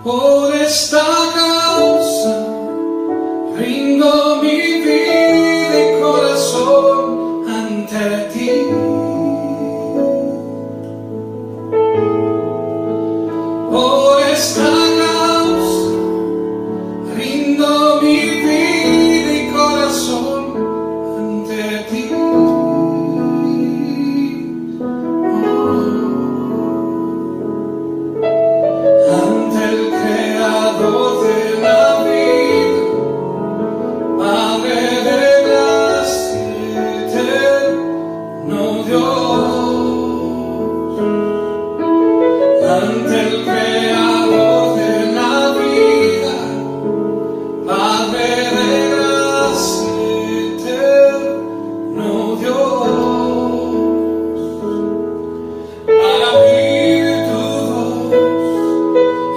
Por esta causa rindo mi vida y corazón ante ti. Por esta causa rindo mi vida y corazón ante ti. Ante el Creador de la vida, Padre de gracia, eterno Dios. Ante el Creador de la vida, Padre de gracia, eterno Dios. Para oír tu voz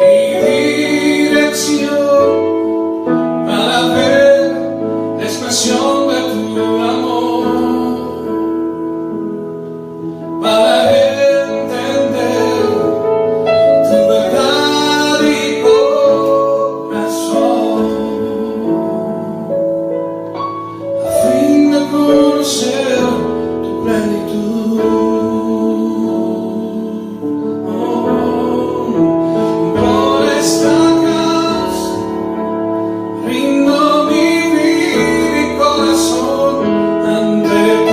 y dirección, para ver la expresión de tu amor, para entender tu verdad y corazón, a fin de conocer tu plenitud. Por esta causa rindo mi vida y corazón ante ti.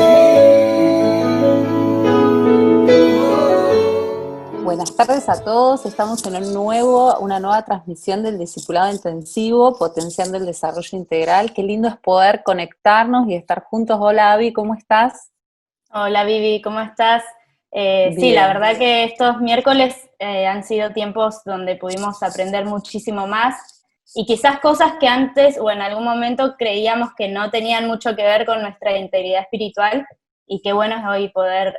Buenas tardes a todos, estamos en una nueva transmisión del Discipulado Intensivo, Potenciando el Desarrollo Integral. Qué lindo es poder conectarnos y estar juntos. Hola Avi, ¿cómo estás? Hola Vivi, ¿cómo estás? Sí, Bien. la verdad que estos miércoles han sido tiempos donde pudimos aprender muchísimo más y quizás cosas que antes o en algún momento creíamos que no tenían mucho que ver con nuestra integridad espiritual, y qué bueno es hoy poder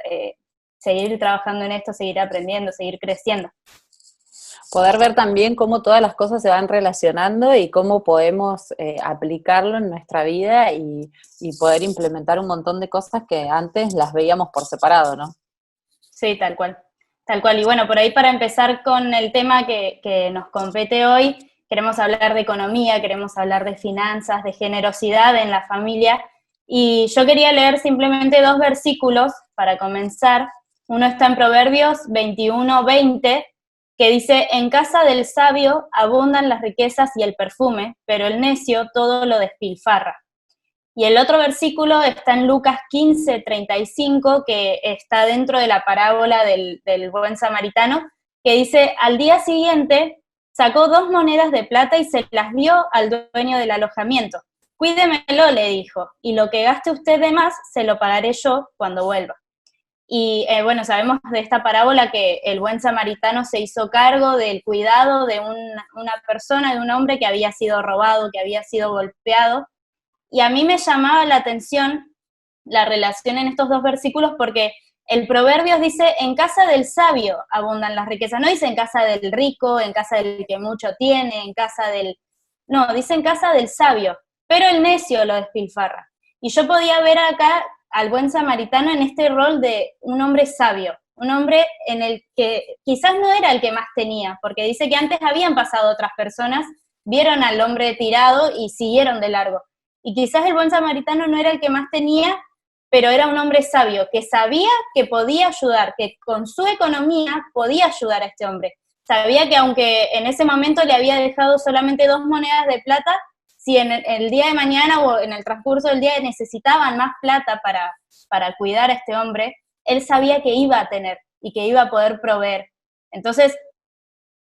seguir trabajando en esto, seguir aprendiendo, seguir creciendo. Poder ver también cómo todas las cosas se van relacionando y cómo podemos aplicarlo en nuestra vida y poder implementar un montón de cosas que antes las veíamos por separado, ¿no? Sí, tal cual. Tal cual. Y bueno, por ahí para empezar con el tema que nos compete hoy, queremos hablar de economía, queremos hablar de finanzas, de generosidad en la familia. Y yo quería leer simplemente 2 versículos para comenzar. Uno está en Proverbios 21:20, que dice: en casa del sabio abundan las riquezas y el perfume, pero el necio todo lo despilfarra. Y el otro versículo está en Lucas 15:35, que está dentro de la parábola del buen samaritano, que dice: al día siguiente sacó 2 monedas de plata y se las dio al dueño del alojamiento. Cuídemelo, le dijo, y lo que gaste usted de más se lo pagaré yo cuando vuelva. Y bueno, sabemos de esta parábola que el buen samaritano se hizo cargo del cuidado de una persona, de un hombre que había sido robado, que había sido golpeado. Y a mí me llamaba la atención la relación en estos 2 versículos, porque el Proverbios dice: en casa del sabio abundan las riquezas. No dice en casa del rico, en casa del que mucho tiene, en casa del... No, dice en casa del sabio, pero el necio lo despilfarra. Y yo podía ver acá al buen samaritano en este rol de un hombre sabio, un hombre en el que quizás no era el que más tenía, porque dice que antes habían pasado otras personas, vieron al hombre tirado y siguieron de largo. Y quizás el buen samaritano no era el que más tenía, pero era un hombre sabio, que sabía que podía ayudar, que con su economía podía ayudar a este hombre. Sabía que aunque en ese momento le había dejado solamente 2 monedas de plata, si en el día de mañana o en el transcurso del día necesitaban más plata para cuidar a este hombre, él sabía que iba a tener y que iba a poder proveer. Entonces,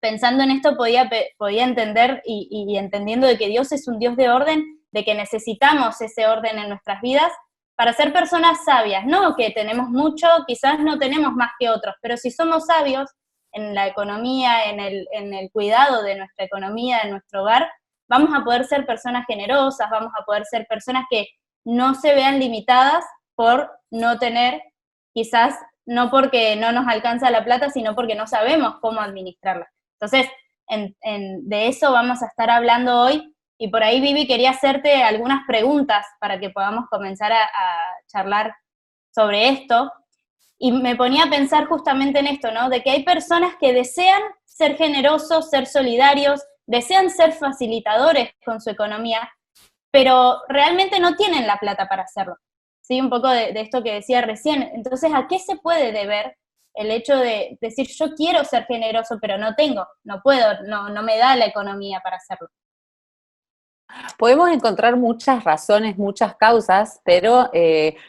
pensando en esto, podía entender y entendiendo de que Dios es un Dios de orden, de que necesitamos ese orden en nuestras vidas para ser personas sabias, no que tenemos mucho, quizás no tenemos más que otros, pero si somos sabios en la economía, en el cuidado de nuestra economía, de nuestro hogar, vamos a poder ser personas generosas, vamos a poder ser personas que no se vean limitadas por no tener, quizás no porque no nos alcanza la plata, sino porque no sabemos cómo administrarla. Entonces, de eso vamos a estar hablando hoy, y por ahí, Vivi, quería hacerte algunas preguntas para que podamos comenzar a charlar sobre esto, y me ponía a pensar justamente en esto, ¿no? De que hay personas que desean ser generosos, ser solidarios, desean ser facilitadores con su economía, pero realmente no tienen la plata para hacerlo. ¿Sí? Un poco de esto que decía recién. Entonces, ¿a qué se puede deber el hecho de decir, yo quiero ser generoso, pero no tengo, no puedo, no me da la economía para hacerlo? Podemos encontrar muchas razones, muchas causas, pero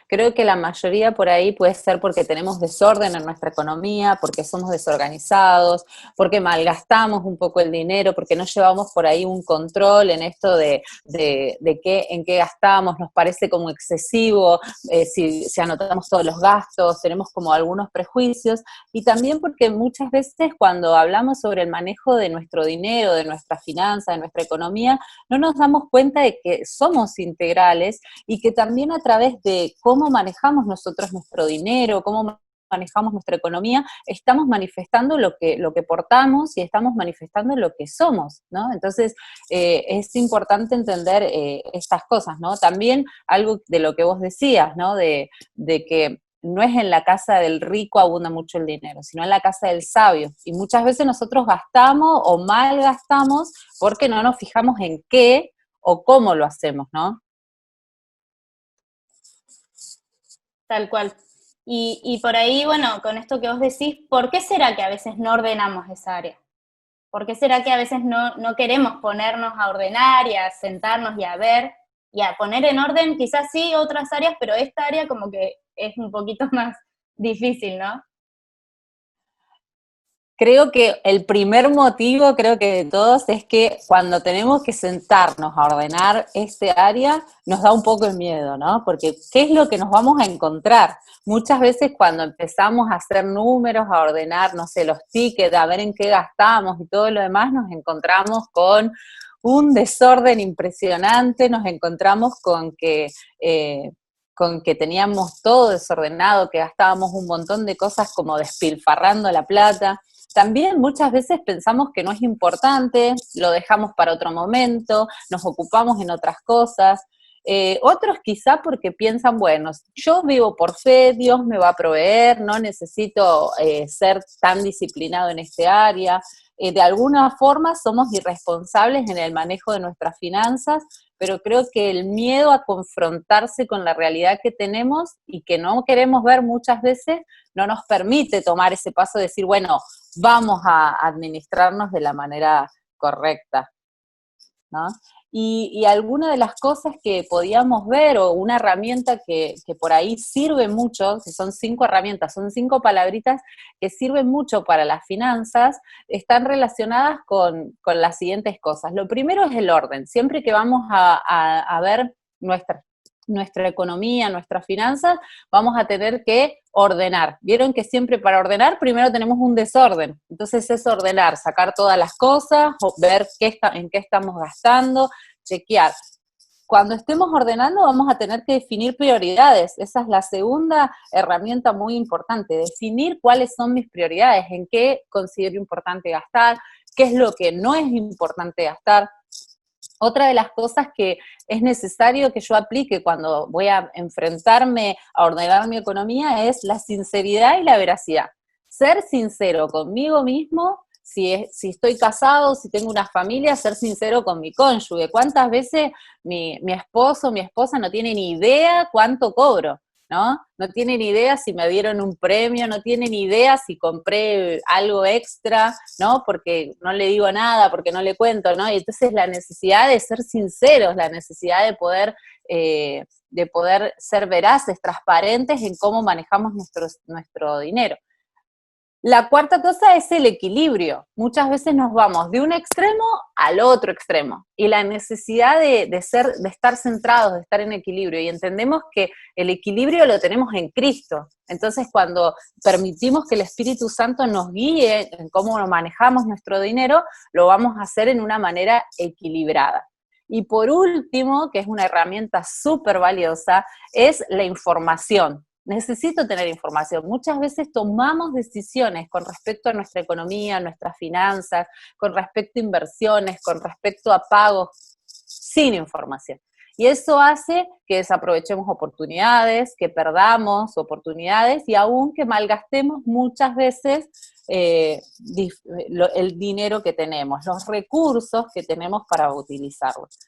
creo que la mayoría por ahí puede ser porque tenemos desorden en nuestra economía, porque somos desorganizados, porque malgastamos un poco el dinero, porque no llevamos por ahí un control en esto de qué, en qué gastamos, nos parece como excesivo, si anotamos todos los gastos, tenemos como algunos prejuicios, y también porque muchas veces cuando hablamos sobre el manejo de nuestro dinero, de nuestra finanza, de nuestra economía, no nos damos cuenta de que somos integrales y que también a través de cómo manejamos nosotros nuestro dinero, cómo manejamos nuestra economía, estamos manifestando lo que portamos y estamos manifestando lo que somos, ¿no? Entonces, es importante entender estas cosas, ¿no? También algo de lo que vos decías, ¿no? De que no es en la casa del rico abunda mucho el dinero, sino en la casa del sabio. Y muchas veces nosotros gastamos o mal gastamos porque no nos fijamos en qué o cómo lo hacemos, ¿no? Tal cual. Y por ahí, bueno, con esto que vos decís, ¿por qué será que a veces no ordenamos esa área? ¿Por qué será que a veces no queremos ponernos a ordenar y a sentarnos y a ver y a poner en orden, quizás sí otras áreas, pero esta área como que es un poquito más difícil, ¿no? Creo que el primer motivo, creo que de todos, es que cuando tenemos que sentarnos a ordenar este área, nos da un poco el miedo, ¿no? Porque ¿qué es lo que nos vamos a encontrar? Muchas veces cuando empezamos a hacer números, a ordenar, no sé, los tickets, a ver en qué gastamos y todo lo demás, nos encontramos con un desorden impresionante, nos encontramos con que teníamos todo desordenado, que gastábamos un montón de cosas como despilfarrando la plata. También muchas veces pensamos que no es importante, lo dejamos para otro momento, nos ocupamos en otras cosas. Otros quizá porque piensan, bueno, yo vivo por fe, Dios me va a proveer, no necesito ser tan disciplinado en este área. De alguna forma somos irresponsables en el manejo de nuestras finanzas, pero creo que el miedo a confrontarse con la realidad que tenemos y que no queremos ver muchas veces no nos permite tomar ese paso de decir, bueno, vamos a administrarnos de la manera correcta, ¿no? Y alguna de las cosas que podíamos ver, o una herramienta que por ahí sirve mucho, que son 5 herramientas, son 5 palabritas que sirven mucho para las finanzas, están relacionadas con las siguientes cosas. Lo primero es el orden. Siempre que vamos a ver nuestra economía, nuestras finanzas, vamos a tener que ordenar. Vieron que siempre para ordenar primero tenemos un desorden. Entonces es ordenar, sacar todas las cosas, ver en qué estamos gastando, chequear. Cuando estemos ordenando vamos a tener que definir prioridades. Esa es la segunda herramienta muy importante, definir cuáles son mis prioridades, en qué considero importante gastar, qué es lo que no es importante gastar. Otra de las cosas que es necesario que yo aplique cuando voy a enfrentarme a ordenar mi economía es la sinceridad y la veracidad. Ser sincero conmigo mismo, si estoy casado, si tengo una familia, ser sincero con mi cónyuge. ¿Cuántas veces mi esposo o mi esposa no tienen ni idea cuánto cobro? ¿No? No tienen idea si me dieron un premio, no tienen idea si compré algo extra, ¿no? Porque no le digo nada, porque no le cuento, ¿no? Y entonces la necesidad de ser sinceros, la necesidad de poder ser veraces, transparentes en cómo manejamos nuestro dinero. La cuarta cosa es el equilibrio. Muchas veces nos vamos de un extremo al otro extremo y la necesidad de estar centrados, de estar en equilibrio, y entendemos que el equilibrio lo tenemos en Cristo. Entonces, cuando permitimos que el Espíritu Santo nos guíe en cómo manejamos nuestro dinero, lo vamos a hacer en una manera equilibrada. Y por último, que es una herramienta súper valiosa, es la información. Necesito tener información. Muchas veces tomamos decisiones con respecto a nuestra economía, nuestras finanzas, con respecto a inversiones, con respecto a pagos, sin información. Y eso hace que desaprovechemos oportunidades, que perdamos oportunidades y aún que malgastemos muchas veces el dinero que tenemos, los recursos que tenemos para utilizarlos.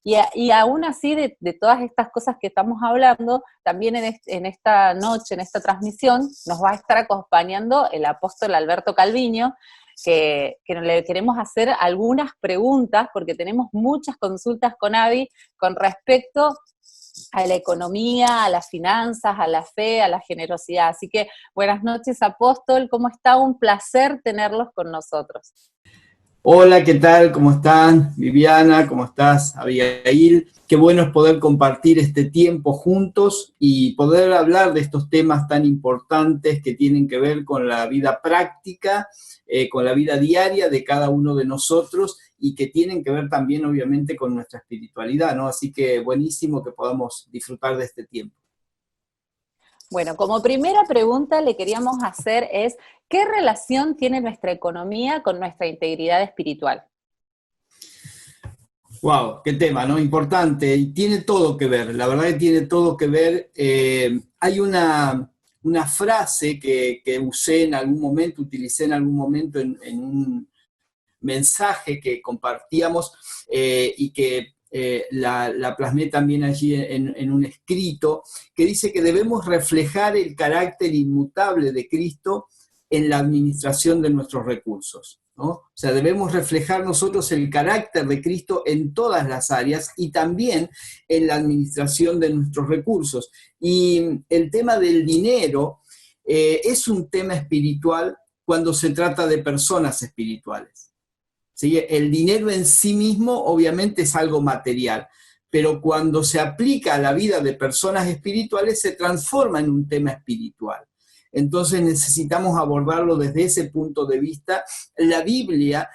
Y aún así, de todas estas cosas que estamos hablando, también en esta noche, en esta transmisión, nos va a estar acompañando el apóstol Alberto Calviño, que le queremos hacer algunas preguntas, porque tenemos muchas consultas con Avi con respecto a la economía, a las finanzas, a la fe, a la generosidad. Así que buenas noches, apóstol, ¿cómo está? Un placer tenerlos con nosotros. Hola, ¿qué tal? ¿Cómo están? Viviana, ¿cómo estás? Abigail. Qué bueno es poder compartir este tiempo juntos y poder hablar de estos temas tan importantes que tienen que ver con la vida práctica, con la vida diaria de cada uno de nosotros y que tienen que ver también, obviamente, con nuestra espiritualidad, ¿no? Así que buenísimo que podamos disfrutar de este tiempo. Bueno, como primera pregunta le queríamos hacer es, ¿qué relación tiene nuestra economía con nuestra integridad espiritual? Wow, qué tema, ¿no? Importante, y tiene todo que ver, la verdad que tiene todo que ver. Hay una frase que usé en algún momento, utilicé en algún momento en un mensaje que compartíamos y que la plasmé también allí en un escrito, que dice que debemos reflejar el carácter inmutable de Cristo en la administración de nuestros recursos, ¿no? O sea, debemos reflejar nosotros el carácter de Cristo en todas las áreas y también en la administración de nuestros recursos. Y el tema del dinero es un tema espiritual cuando se trata de personas espirituales. ¿Sí? El dinero en sí mismo obviamente es algo material, pero cuando se aplica a la vida de personas espirituales se transforma en un tema espiritual. Entonces necesitamos abordarlo desde ese punto de vista. La Biblia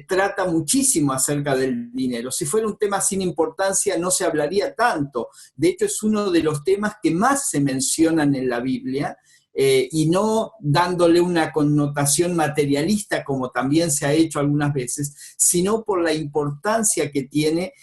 trata muchísimo acerca del dinero. Si fuera un tema sin importancia no se hablaría tanto. De hecho es uno de los temas que más se mencionan en la Biblia. Y no dándole una connotación materialista como también se ha hecho algunas veces, sino por la importancia que tiene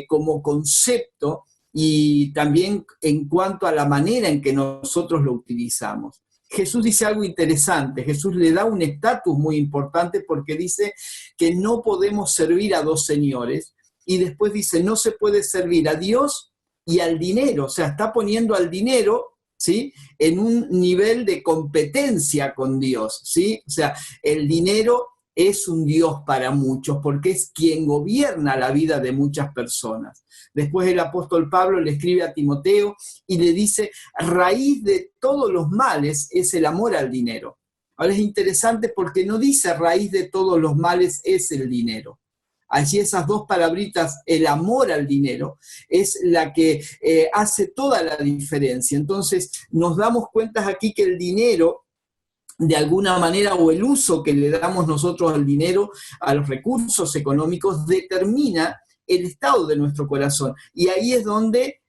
como concepto y también en cuanto a la manera en que nosotros lo utilizamos. Jesús dice algo interesante, Jesús le da un estatus muy importante porque dice que no podemos servir a dos señores y después dice no se puede servir a Dios y al dinero, o sea, está poniendo al dinero, ¿sí?, en un nivel de competencia con Dios, ¿sí? O sea, el dinero es un Dios para muchos porque es quien gobierna la vida de muchas personas. Después el apóstol Pablo le escribe a Timoteo y le dice, raíz de todos los males es el amor al dinero. Ahora es interesante porque no dice raíz de todos los males es el dinero. Allí esas dos palabritas, el amor al dinero, es la que hace toda la diferencia. Entonces nos damos cuenta aquí que el dinero, de alguna manera, o el uso que le damos nosotros al dinero, a los recursos económicos, determina el estado de nuestro corazón. Y ahí es donde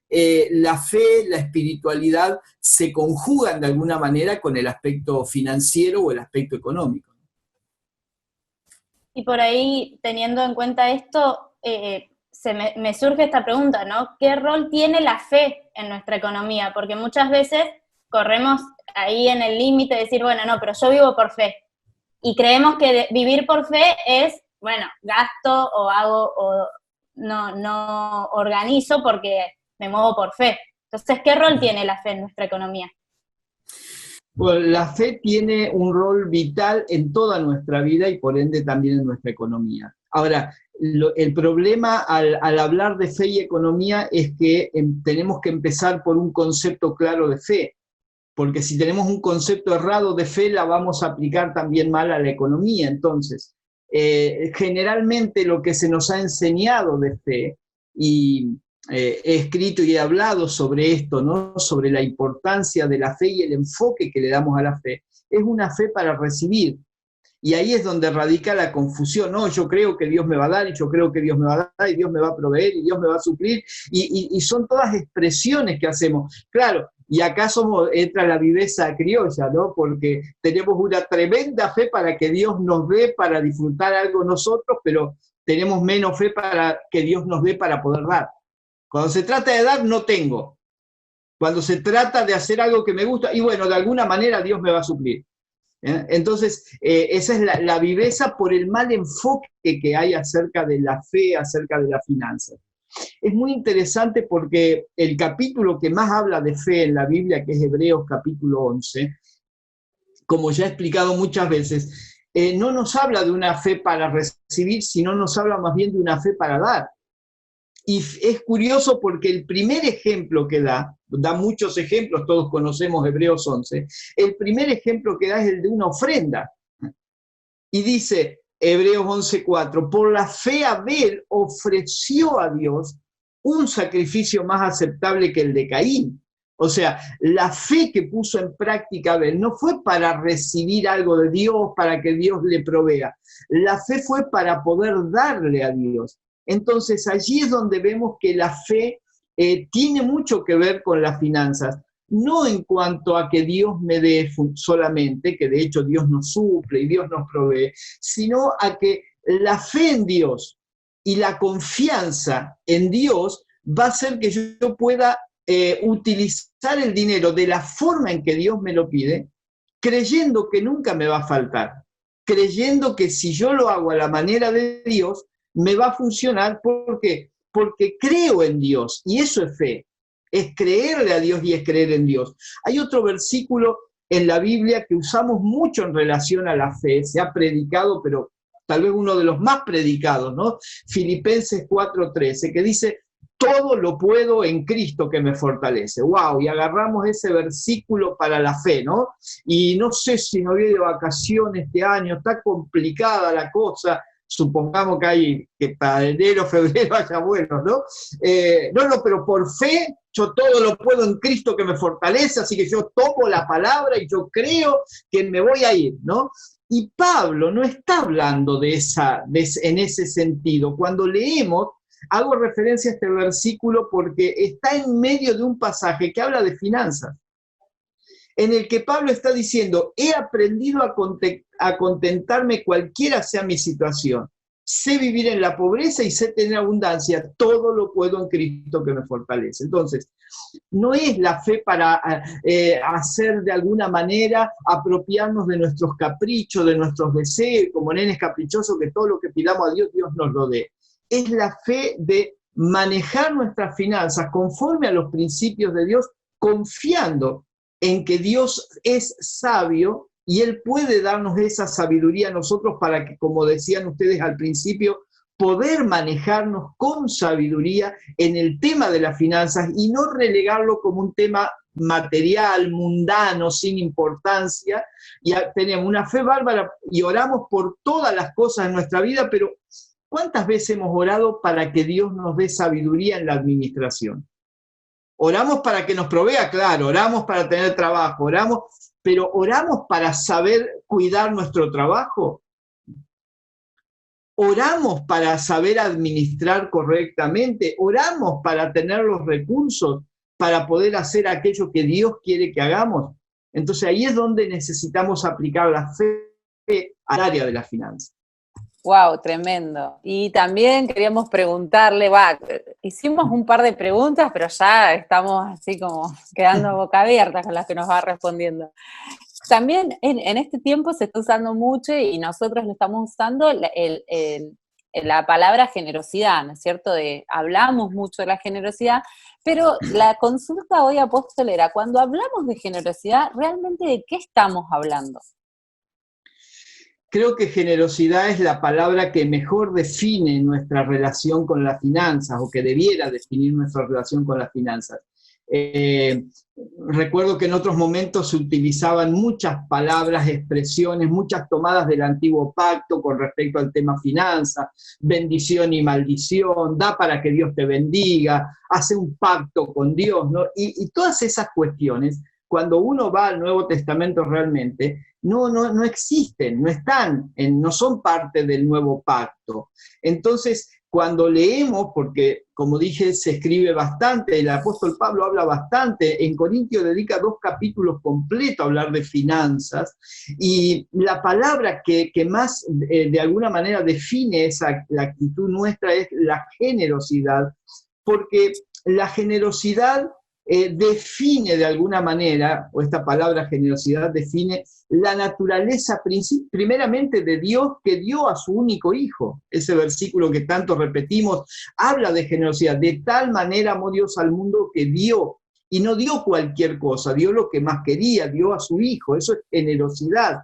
la fe, la espiritualidad se conjugan de alguna manera con el aspecto financiero o el aspecto económico. Y por ahí, teniendo en cuenta esto, me surge esta pregunta, ¿no? ¿Qué rol tiene la fe en nuestra economía? Porque muchas veces corremos ahí en el límite de decir, bueno, no, pero yo vivo por fe. Y creemos que vivir por fe es, bueno, gasto o hago, o no organizo porque me muevo por fe. Entonces, ¿qué rol tiene la fe en nuestra economía? Bueno, la fe tiene un rol vital en toda nuestra vida y por ende también en nuestra economía. Ahora, el problema al hablar de fe y economía es que tenemos que empezar por un concepto claro de fe, porque si tenemos un concepto errado de fe, la vamos a aplicar también mal a la economía. Entonces, generalmente lo que se nos ha enseñado de fe, y he escrito y he hablado sobre esto, ¿no?, sobre la importancia de la fe y el enfoque que le damos a la fe, es una fe para recibir. Y ahí es donde radica la confusión, ¿no? Yo creo que Dios me va a dar, y yo creo que Dios me va a dar, y Dios me va a proveer, y Dios me va a suplir, y son todas expresiones que hacemos. Claro, y acá entra la viveza criolla, ¿no? Porque tenemos una tremenda fe para que Dios nos dé para disfrutar algo nosotros, pero tenemos menos fe para que Dios nos dé para poder dar. Cuando se trata de dar, no tengo. Cuando se trata de hacer algo que me gusta, y bueno, de alguna manera Dios me va a suplir. Entonces, esa es la viveza por el mal enfoque que hay acerca de la fe, acerca de la finanza. Es muy interesante porque el capítulo que más habla de fe en la Biblia, que es Hebreos capítulo 11, como ya he explicado muchas veces, no nos habla de una fe para recibir, sino nos habla más bien de una fe para dar. Y es curioso porque el primer ejemplo que da muchos ejemplos, todos conocemos Hebreos 11, el primer ejemplo que da es el de una ofrenda. Y dice Hebreos 11:4, por la fe Abel ofreció a Dios un sacrificio más aceptable que el de Caín. O sea, la fe que puso en práctica Abel no fue para recibir algo de Dios, para que Dios le provea. La fe fue para poder darle a Dios. Entonces, allí es donde vemos que la fe tiene mucho que ver con las finanzas. No en cuanto a que Dios me dé solamente, que de hecho Dios nos suple y Dios nos provee, sino a que la fe en Dios y la confianza en Dios va a hacer que yo pueda utilizar el dinero de la forma en que Dios me lo pide, creyendo que nunca me va a faltar, creyendo que si yo lo hago a la manera de Dios, me va a funcionar. ¿Por qué? Porque creo en Dios, y eso es fe, es creerle a Dios y es creer en Dios. Hay otro versículo en la Biblia que usamos mucho en relación a la fe, se ha predicado, pero tal vez uno de los más predicados, ¿no? Filipenses 4:13, que dice, todo lo puedo en Cristo que me fortalece. ¡Wow! Y agarramos ese versículo para la fe, ¿no? Y no sé si me voy de vacaciones este año, está complicada la cosa, supongamos que para enero, febrero haya vuelos, ¿no? No, pero por fe, yo todo lo puedo en Cristo que me fortalece, así que yo tomo la palabra y yo creo que me voy a ir, ¿no? Y Pablo no está hablando en ese sentido. Cuando leemos, hago referencia a este versículo porque está en medio de un pasaje que habla de finanzas, en el que Pablo está diciendo, he aprendido a contentarme cualquiera sea mi situación. Sé vivir en la pobreza y sé tener abundancia. Todo lo puedo en Cristo que me fortalece. Entonces, no es la fe para hacer de alguna manera, apropiarnos de nuestros caprichos, de nuestros deseos, como nenes caprichosos, que todo lo que pidamos a Dios, Dios nos lo dé. Es la fe de manejar nuestras finanzas conforme a los principios de Dios, confiando en que Dios es sabio y Él puede darnos esa sabiduría a nosotros para que, como decían ustedes al principio, poder manejarnos con sabiduría en el tema de las finanzas y no relegarlo como un tema material, mundano, sin importancia. Y tenemos una fe bárbara y oramos por todas las cosas en nuestra vida, pero ¿cuántas veces hemos orado para que Dios nos dé sabiduría en la administración? Oramos para que nos provea, claro, oramos para tener trabajo, pero oramos para saber cuidar nuestro trabajo. Oramos para saber administrar correctamente, oramos para tener los recursos para poder hacer aquello que Dios quiere que hagamos. Entonces ahí es donde necesitamos aplicar la fe al área de la finanza. Wow, tremendo. Y también queríamos preguntarle, hicimos un par de preguntas, pero ya estamos así como quedando boca abierta con las que nos va respondiendo. También en este tiempo se está usando mucho y nosotros lo estamos usando la palabra generosidad, ¿no es cierto? Hablamos mucho de la generosidad, pero la consulta hoy, Apóstol, era, cuando hablamos de generosidad, ¿realmente de qué estamos hablando? Creo que generosidad es la palabra que mejor define nuestra relación con las finanzas, o que debiera definir nuestra relación con las finanzas. Recuerdo que en otros momentos se utilizaban muchas palabras, expresiones, muchas tomadas del antiguo pacto con respecto al tema finanzas, bendición y maldición, da para que Dios te bendiga, hace un pacto con Dios, ¿no? Y todas esas cuestiones, cuando uno va al Nuevo Testamento realmente, no existen, no están, no son parte del nuevo pacto. Entonces, cuando leemos, porque como dije, se escribe bastante, el apóstol Pablo habla bastante, en Corintios dedica 2 capítulos completos a hablar de finanzas, y la palabra que más de alguna manera define la actitud nuestra es la generosidad, porque la generosidad define de alguna manera, o esta palabra generosidad define la naturaleza primeramente de Dios, que dio a su único hijo. Ese versículo que tanto repetimos habla de generosidad. De tal manera amó Dios al mundo que dio, y no dio cualquier cosa, dio lo que más quería, dio a su hijo. Eso es generosidad.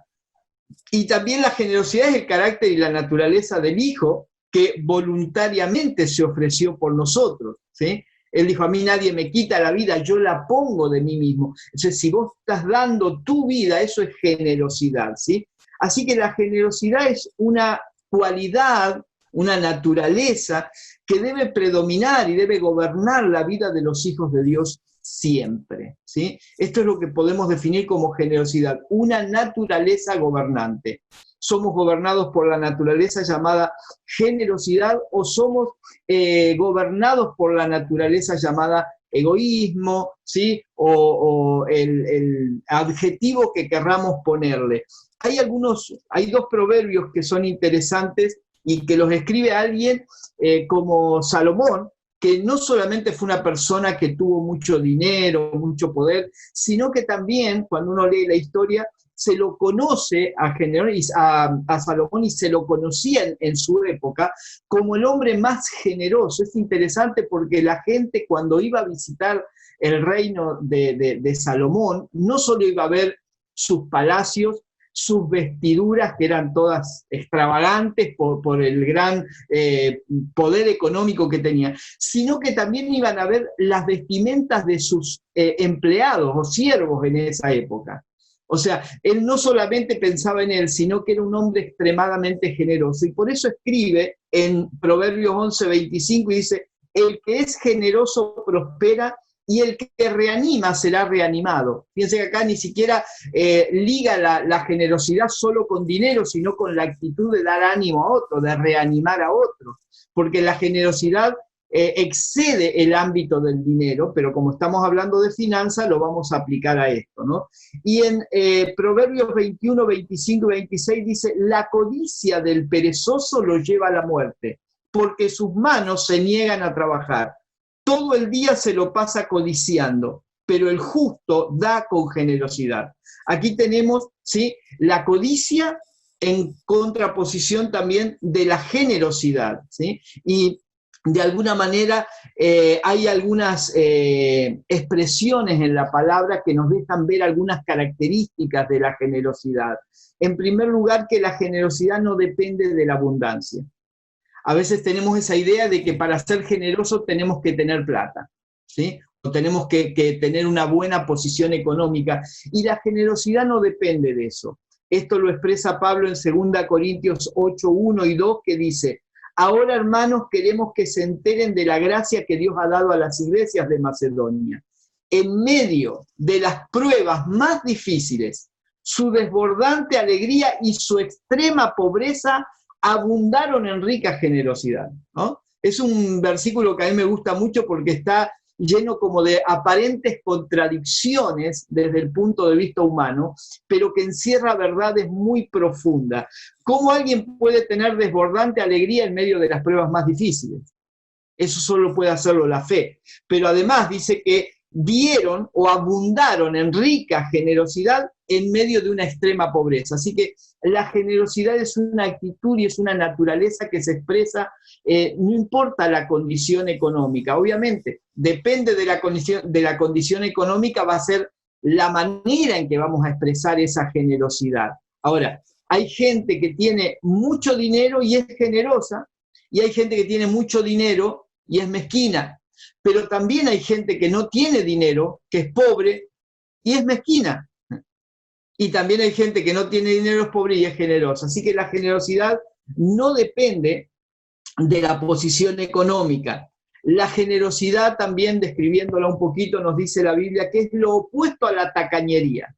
Y también la generosidad es el carácter y la naturaleza del hijo, que voluntariamente se ofreció por nosotros, ¿sí? Él dijo, a mí nadie me quita la vida, yo la pongo de mí mismo. Entonces, si vos estás dando tu vida, eso es generosidad, ¿sí? Así que la generosidad es una cualidad, una naturaleza que debe predominar y debe gobernar la vida de los hijos de Dios siempre, ¿sí? Esto es lo que podemos definir como generosidad, una naturaleza gobernante. Somos gobernados por la naturaleza llamada generosidad o somos gobernados por la naturaleza llamada egoísmo, ¿sí? O el adjetivo que querramos ponerle. Hay dos proverbios que son interesantes y que los escribe alguien como Salomón, que no solamente fue una persona que tuvo mucho dinero, mucho poder, sino que también, cuando uno lee la historia, se lo conoce a Salomón y se lo conocía en su época como el hombre más generoso. Es interesante porque la gente cuando iba a visitar el reino de Salomón, no solo iba a ver sus palacios, sus vestiduras, que eran todas extravagantes por el gran poder económico que tenía, sino que también iban a ver las vestimentas de sus empleados o siervos en esa época. O sea, él no solamente pensaba en él, sino que era un hombre extremadamente generoso. Y por eso escribe en Proverbios 11:25 y dice, el que es generoso prospera y el que reanima será reanimado. Fíjense que acá ni siquiera liga la generosidad solo con dinero, sino con la actitud de dar ánimo a otro, de reanimar a otro. Porque la generosidad excede el ámbito del dinero, pero como estamos hablando de finanzas, lo vamos a aplicar a esto, ¿no? Y en Proverbios 21, 25 y 26 dice, la codicia del perezoso lo lleva a la muerte, porque sus manos se niegan a trabajar. Todo el día se lo pasa codiciando, pero el justo da con generosidad. Aquí tenemos, ¿sí?, la codicia en contraposición también de la generosidad, ¿sí? Y de alguna manera hay algunas expresiones en la palabra que nos dejan ver algunas características de la generosidad. En primer lugar, que la generosidad no depende de la abundancia. A veces tenemos esa idea de que para ser generosos tenemos que tener plata, ¿sí? O tenemos que tener una buena posición económica, y la generosidad no depende de eso. Esto lo expresa Pablo en 2 Corintios 8, 1 y 2, que dice, ahora, hermanos, queremos que se enteren de la gracia que Dios ha dado a las iglesias de Macedonia. En medio de las pruebas más difíciles, su desbordante alegría y su extrema pobreza abundaron en rica generosidad, ¿no? Es un versículo que a mí me gusta mucho porque está lleno como de aparentes contradicciones desde el punto de vista humano, pero que encierra verdades muy profundas. ¿Cómo alguien puede tener desbordante alegría en medio de las pruebas más difíciles? Eso solo puede hacerlo la fe. Pero además dice que dieron o abundaron en rica generosidad en medio de una extrema pobreza. Así que la generosidad es una actitud y es una naturaleza que se expresa, no importa la condición económica. Obviamente, depende de la condición económica, va a ser la manera en que vamos a expresar esa generosidad. Ahora, hay gente que tiene mucho dinero y es generosa, y hay gente que tiene mucho dinero y es mezquina. Pero también hay gente que no tiene dinero, que es pobre y es mezquina. Y también hay gente que no tiene dinero, es pobre y es generosa. Así que la generosidad no depende de la posición económica. La generosidad también, describiéndola un poquito, nos dice la Biblia que es lo opuesto a la tacañería.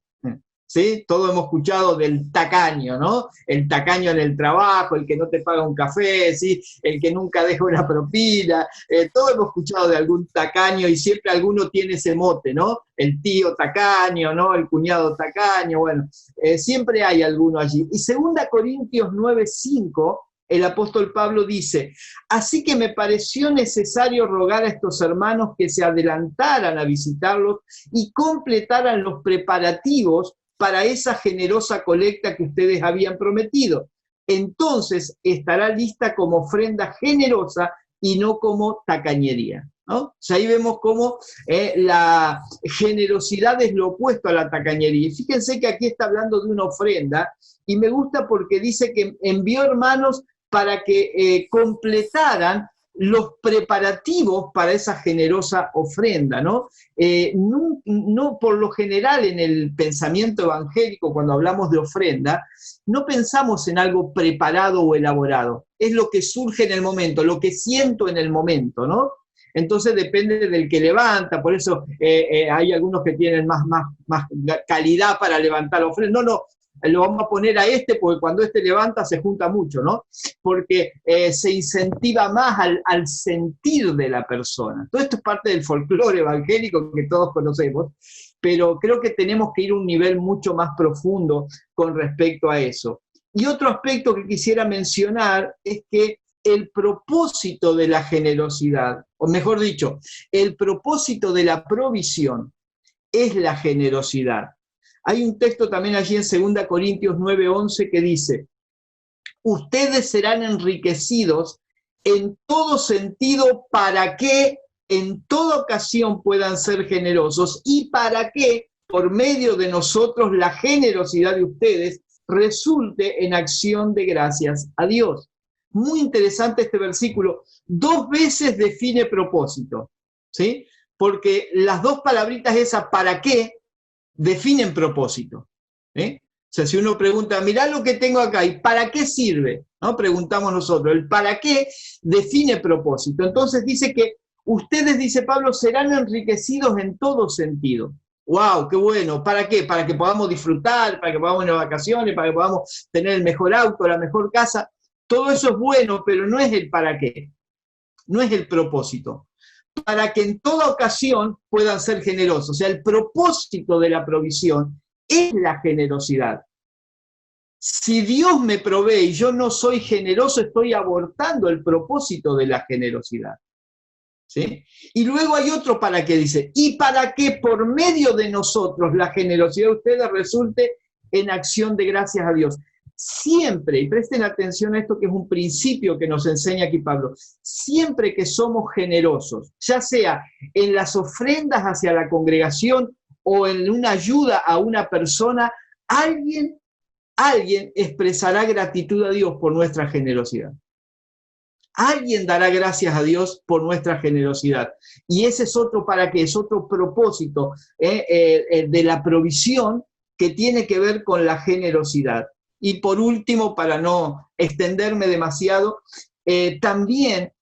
¿Sí? Todos hemos escuchado del tacaño, ¿no? El tacaño en el trabajo, el que no te paga un café, ¿sí? El que nunca deja una propina. Todos hemos escuchado de algún tacaño y siempre alguno tiene ese mote, ¿no? El tío tacaño, ¿no? El cuñado tacaño, bueno, siempre hay alguno allí. Y 2 Corintios 9:5 el apóstol Pablo dice: así que me pareció necesario rogar a estos hermanos que se adelantaran a visitarlos y completaran los preparativos para esa generosa colecta que ustedes habían prometido. Entonces estará lista como ofrenda generosa y no como tacañería, ¿no? O sea, ahí vemos cómo la generosidad es lo opuesto a la tacañería. Y fíjense que aquí está hablando de una ofrenda, y me gusta porque dice que envió hermanos para que completaran los preparativos para esa generosa ofrenda, ¿no? No por lo general en el pensamiento evangélico, cuando hablamos de ofrenda, no pensamos en algo preparado o elaborado. Es lo que surge en el momento, lo que siento en el momento, ¿no? Entonces depende del que levanta, por eso hay algunos que tienen más calidad para levantar la ofrenda. No, lo vamos a poner a este porque cuando este levanta se junta mucho, ¿no? Porque se incentiva más al sentir de la persona. Todo esto es parte del folclore evangélico que todos conocemos, pero creo que tenemos que ir a un nivel mucho más profundo con respecto a eso. Y otro aspecto que quisiera mencionar es que el propósito de la generosidad, o mejor dicho, el propósito de la provisión es la generosidad. Hay un texto también allí en 2 Corintios 9:11 que dice: ustedes serán enriquecidos en todo sentido para que en toda ocasión puedan ser generosos y para que por medio de nosotros la generosidad de ustedes resulte en acción de gracias a Dios. Muy interesante este versículo. 2 veces define propósito, ¿sí? Porque las 2 palabritas esas, ¿para qué?, definen propósito. O sea, si uno pregunta, mirá lo que tengo acá, ¿y para qué sirve? ¿No? Preguntamos nosotros. El para qué define propósito. Entonces dice que ustedes, dice Pablo, serán enriquecidos en todo sentido. ¡Wow! ¡Qué bueno! ¿Para qué? Para que podamos disfrutar, para que podamos ir de vacaciones, para que podamos tener el mejor auto, la mejor casa. Todo eso es bueno, pero no es el para qué. No es el propósito. Para que en toda ocasión puedan ser generosos. O sea, el propósito de la provisión es la generosidad. Si Dios me provee y yo no soy generoso, estoy abortando el propósito de la generosidad. ¿Sí? Y luego hay otro para qué, dice, y para que por medio de nosotros la generosidad de ustedes resulte en acción de gracias a Dios. Siempre, y presten atención a esto que es un principio que nos enseña aquí Pablo, siempre que somos generosos, ya sea en las ofrendas hacia la congregación o en una ayuda a una persona, alguien expresará gratitud a Dios por nuestra generosidad. Alguien dará gracias a Dios por nuestra generosidad. Y ese es otro para qué, es otro propósito de la provisión que tiene que ver con la generosidad. Y por último, para no extenderme demasiado, también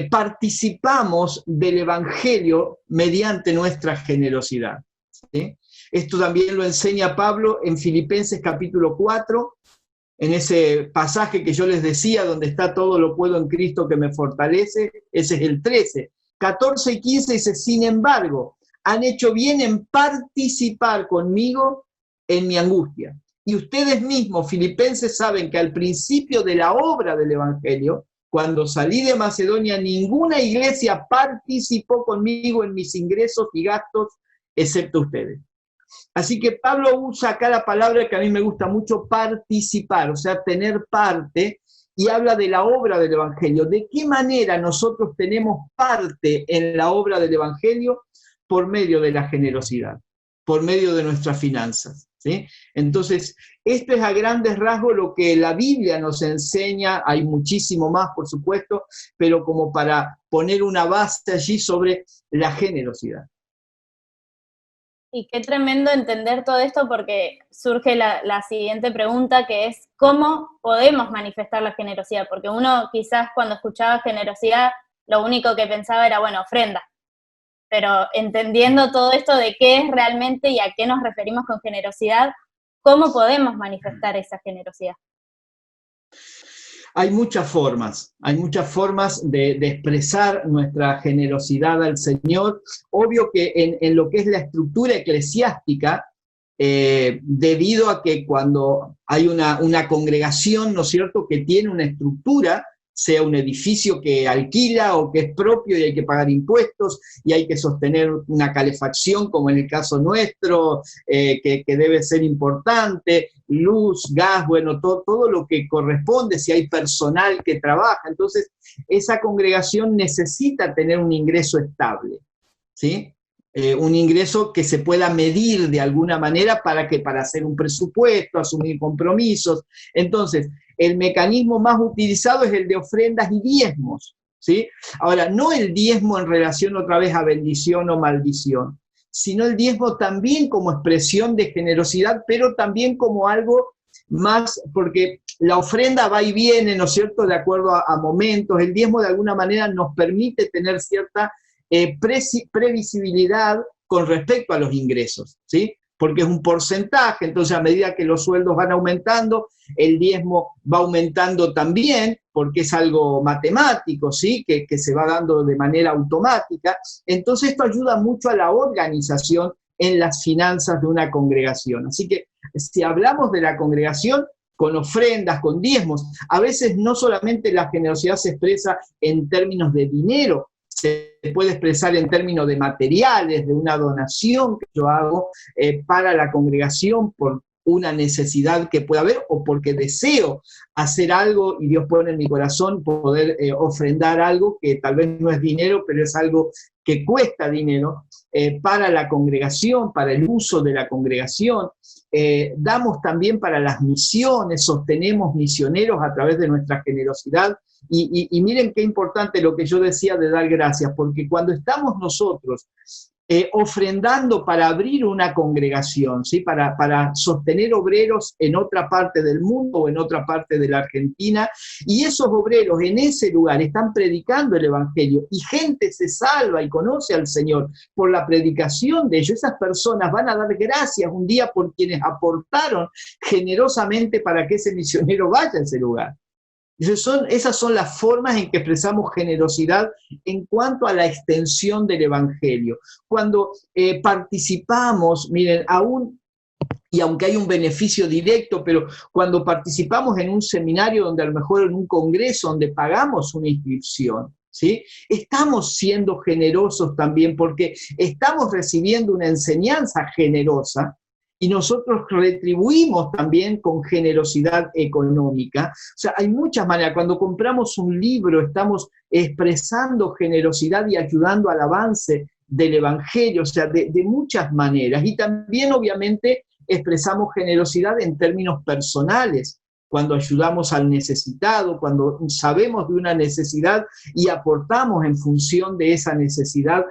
participamos del Evangelio mediante nuestra generosidad, ¿sí? Esto también lo enseña Pablo en Filipenses capítulo 4, en ese pasaje que yo les decía, donde está todo lo puedo en Cristo que me fortalece, ese es el 13. 14 y 15 dice, sin embargo, han hecho bien en participar conmigo en mi angustia. Y ustedes mismos, filipenses, saben que al principio de la obra del Evangelio, cuando salí de Macedonia, ninguna iglesia participó conmigo en mis ingresos y gastos, excepto ustedes. Así que Pablo usa acá la palabra que a mí me gusta mucho, participar, o sea, tener parte, y habla de la obra del Evangelio. ¿De qué manera nosotros tenemos parte en la obra del Evangelio? Por medio de la generosidad, por medio de nuestras finanzas, ¿sí? Entonces, esto es a grandes rasgos lo que la Biblia nos enseña. Hay muchísimo más, por supuesto, pero como para poner una base allí sobre la generosidad. Y qué tremendo entender todo esto, porque surge la siguiente pregunta, que es ¿cómo podemos manifestar la generosidad? Porque uno quizás cuando escuchaba generosidad, lo único que pensaba era, bueno, ofrenda. Pero entendiendo todo esto de qué es realmente y a qué nos referimos con generosidad, ¿cómo podemos manifestar esa generosidad? Hay muchas formas de expresar nuestra generosidad al Señor. Obvio que en lo que es la estructura eclesiástica, debido a que cuando hay una congregación, ¿no es cierto?, que tiene una estructura, sea un edificio que alquila o que es propio y hay que pagar impuestos y hay que sostener una calefacción, como en el caso nuestro, que debe ser importante, luz, gas, bueno, todo lo que corresponde, si hay personal que trabaja. Entonces, esa congregación necesita tener un ingreso estable, ¿sí? Un ingreso que se pueda medir de alguna manera para hacer un presupuesto, asumir compromisos. Entonces, el mecanismo más utilizado es el de ofrendas y diezmos, ¿sí? Ahora, no el diezmo en relación otra vez a bendición o maldición, sino el diezmo también como expresión de generosidad, pero también como algo más, porque la ofrenda va y viene, ¿no es cierto?, de acuerdo a momentos. El diezmo de alguna manera nos permite tener cierta previsibilidad con respecto a los ingresos, ¿sí? Porque es un porcentaje, entonces a medida que los sueldos van aumentando, el diezmo va aumentando también, porque es algo matemático, ¿sí? Que se va dando de manera automática. Entonces esto ayuda mucho a la organización en las finanzas de una congregación. Así que si hablamos de la congregación, con ofrendas, con diezmos, a veces no solamente la generosidad se expresa en términos de dinero, se puede expresar en términos de materiales, de una donación que yo hago para la congregación por una necesidad que pueda haber o porque deseo hacer algo y Dios pone en mi corazón poder ofrendar algo que tal vez no es dinero, pero es algo que cuesta dinero para la congregación, para el uso de la congregación. Damos también para las misiones, sostenemos misioneros a través de nuestra generosidad. Y miren qué importante lo que yo decía de dar gracias, porque cuando estamos nosotros ofrendando para abrir una congregación, ¿sí? Para sostener obreros en otra parte del mundo o en otra parte de la Argentina, y esos obreros en ese lugar están predicando el Evangelio, y gente se salva y conoce al Señor por la predicación de ellos, esas personas van a dar gracias un día por quienes aportaron generosamente para que ese misionero vaya a ese lugar. Esas son las formas en que expresamos generosidad en cuanto a la extensión del Evangelio. Cuando participamos, miren, y aunque hay un beneficio directo, pero cuando participamos en un seminario donde a lo mejor en un congreso donde pagamos una inscripción, ¿sí? Estamos siendo generosos también porque estamos recibiendo una enseñanza generosa, y nosotros retribuimos también con generosidad económica. O sea, hay muchas maneras. Cuando compramos un libro, estamos expresando generosidad y ayudando al avance del Evangelio, o sea, de muchas maneras. Y también, obviamente, expresamos generosidad en términos personales, cuando ayudamos al necesitado, cuando sabemos de una necesidad y aportamos en función de esa necesidad,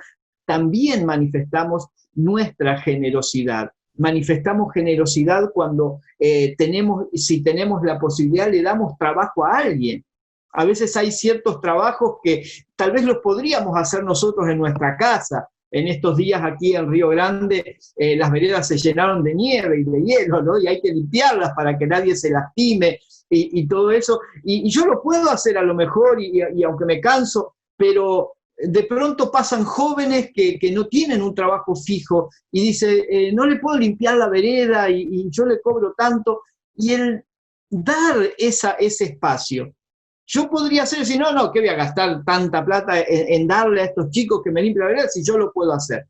también manifestamos nuestra generosidad. Manifestamos generosidad cuando si tenemos la posibilidad, le damos trabajo a alguien. A veces hay ciertos trabajos que tal vez los podríamos hacer nosotros en nuestra casa. En estos días aquí en Río Grande, las veredas se llenaron de nieve y de hielo, ¿no? Y hay que limpiarlas para que nadie se lastime y todo eso. Y yo lo puedo hacer a lo mejor, y aunque me canso, pero de pronto pasan jóvenes que no tienen un trabajo fijo y dice, no le puedo limpiar la vereda y yo le cobro tanto. Y el dar ese espacio, yo podría hacer, si no, ¿qué voy a gastar tanta plata en darle a estos chicos que me limpien la vereda si yo lo puedo hacer?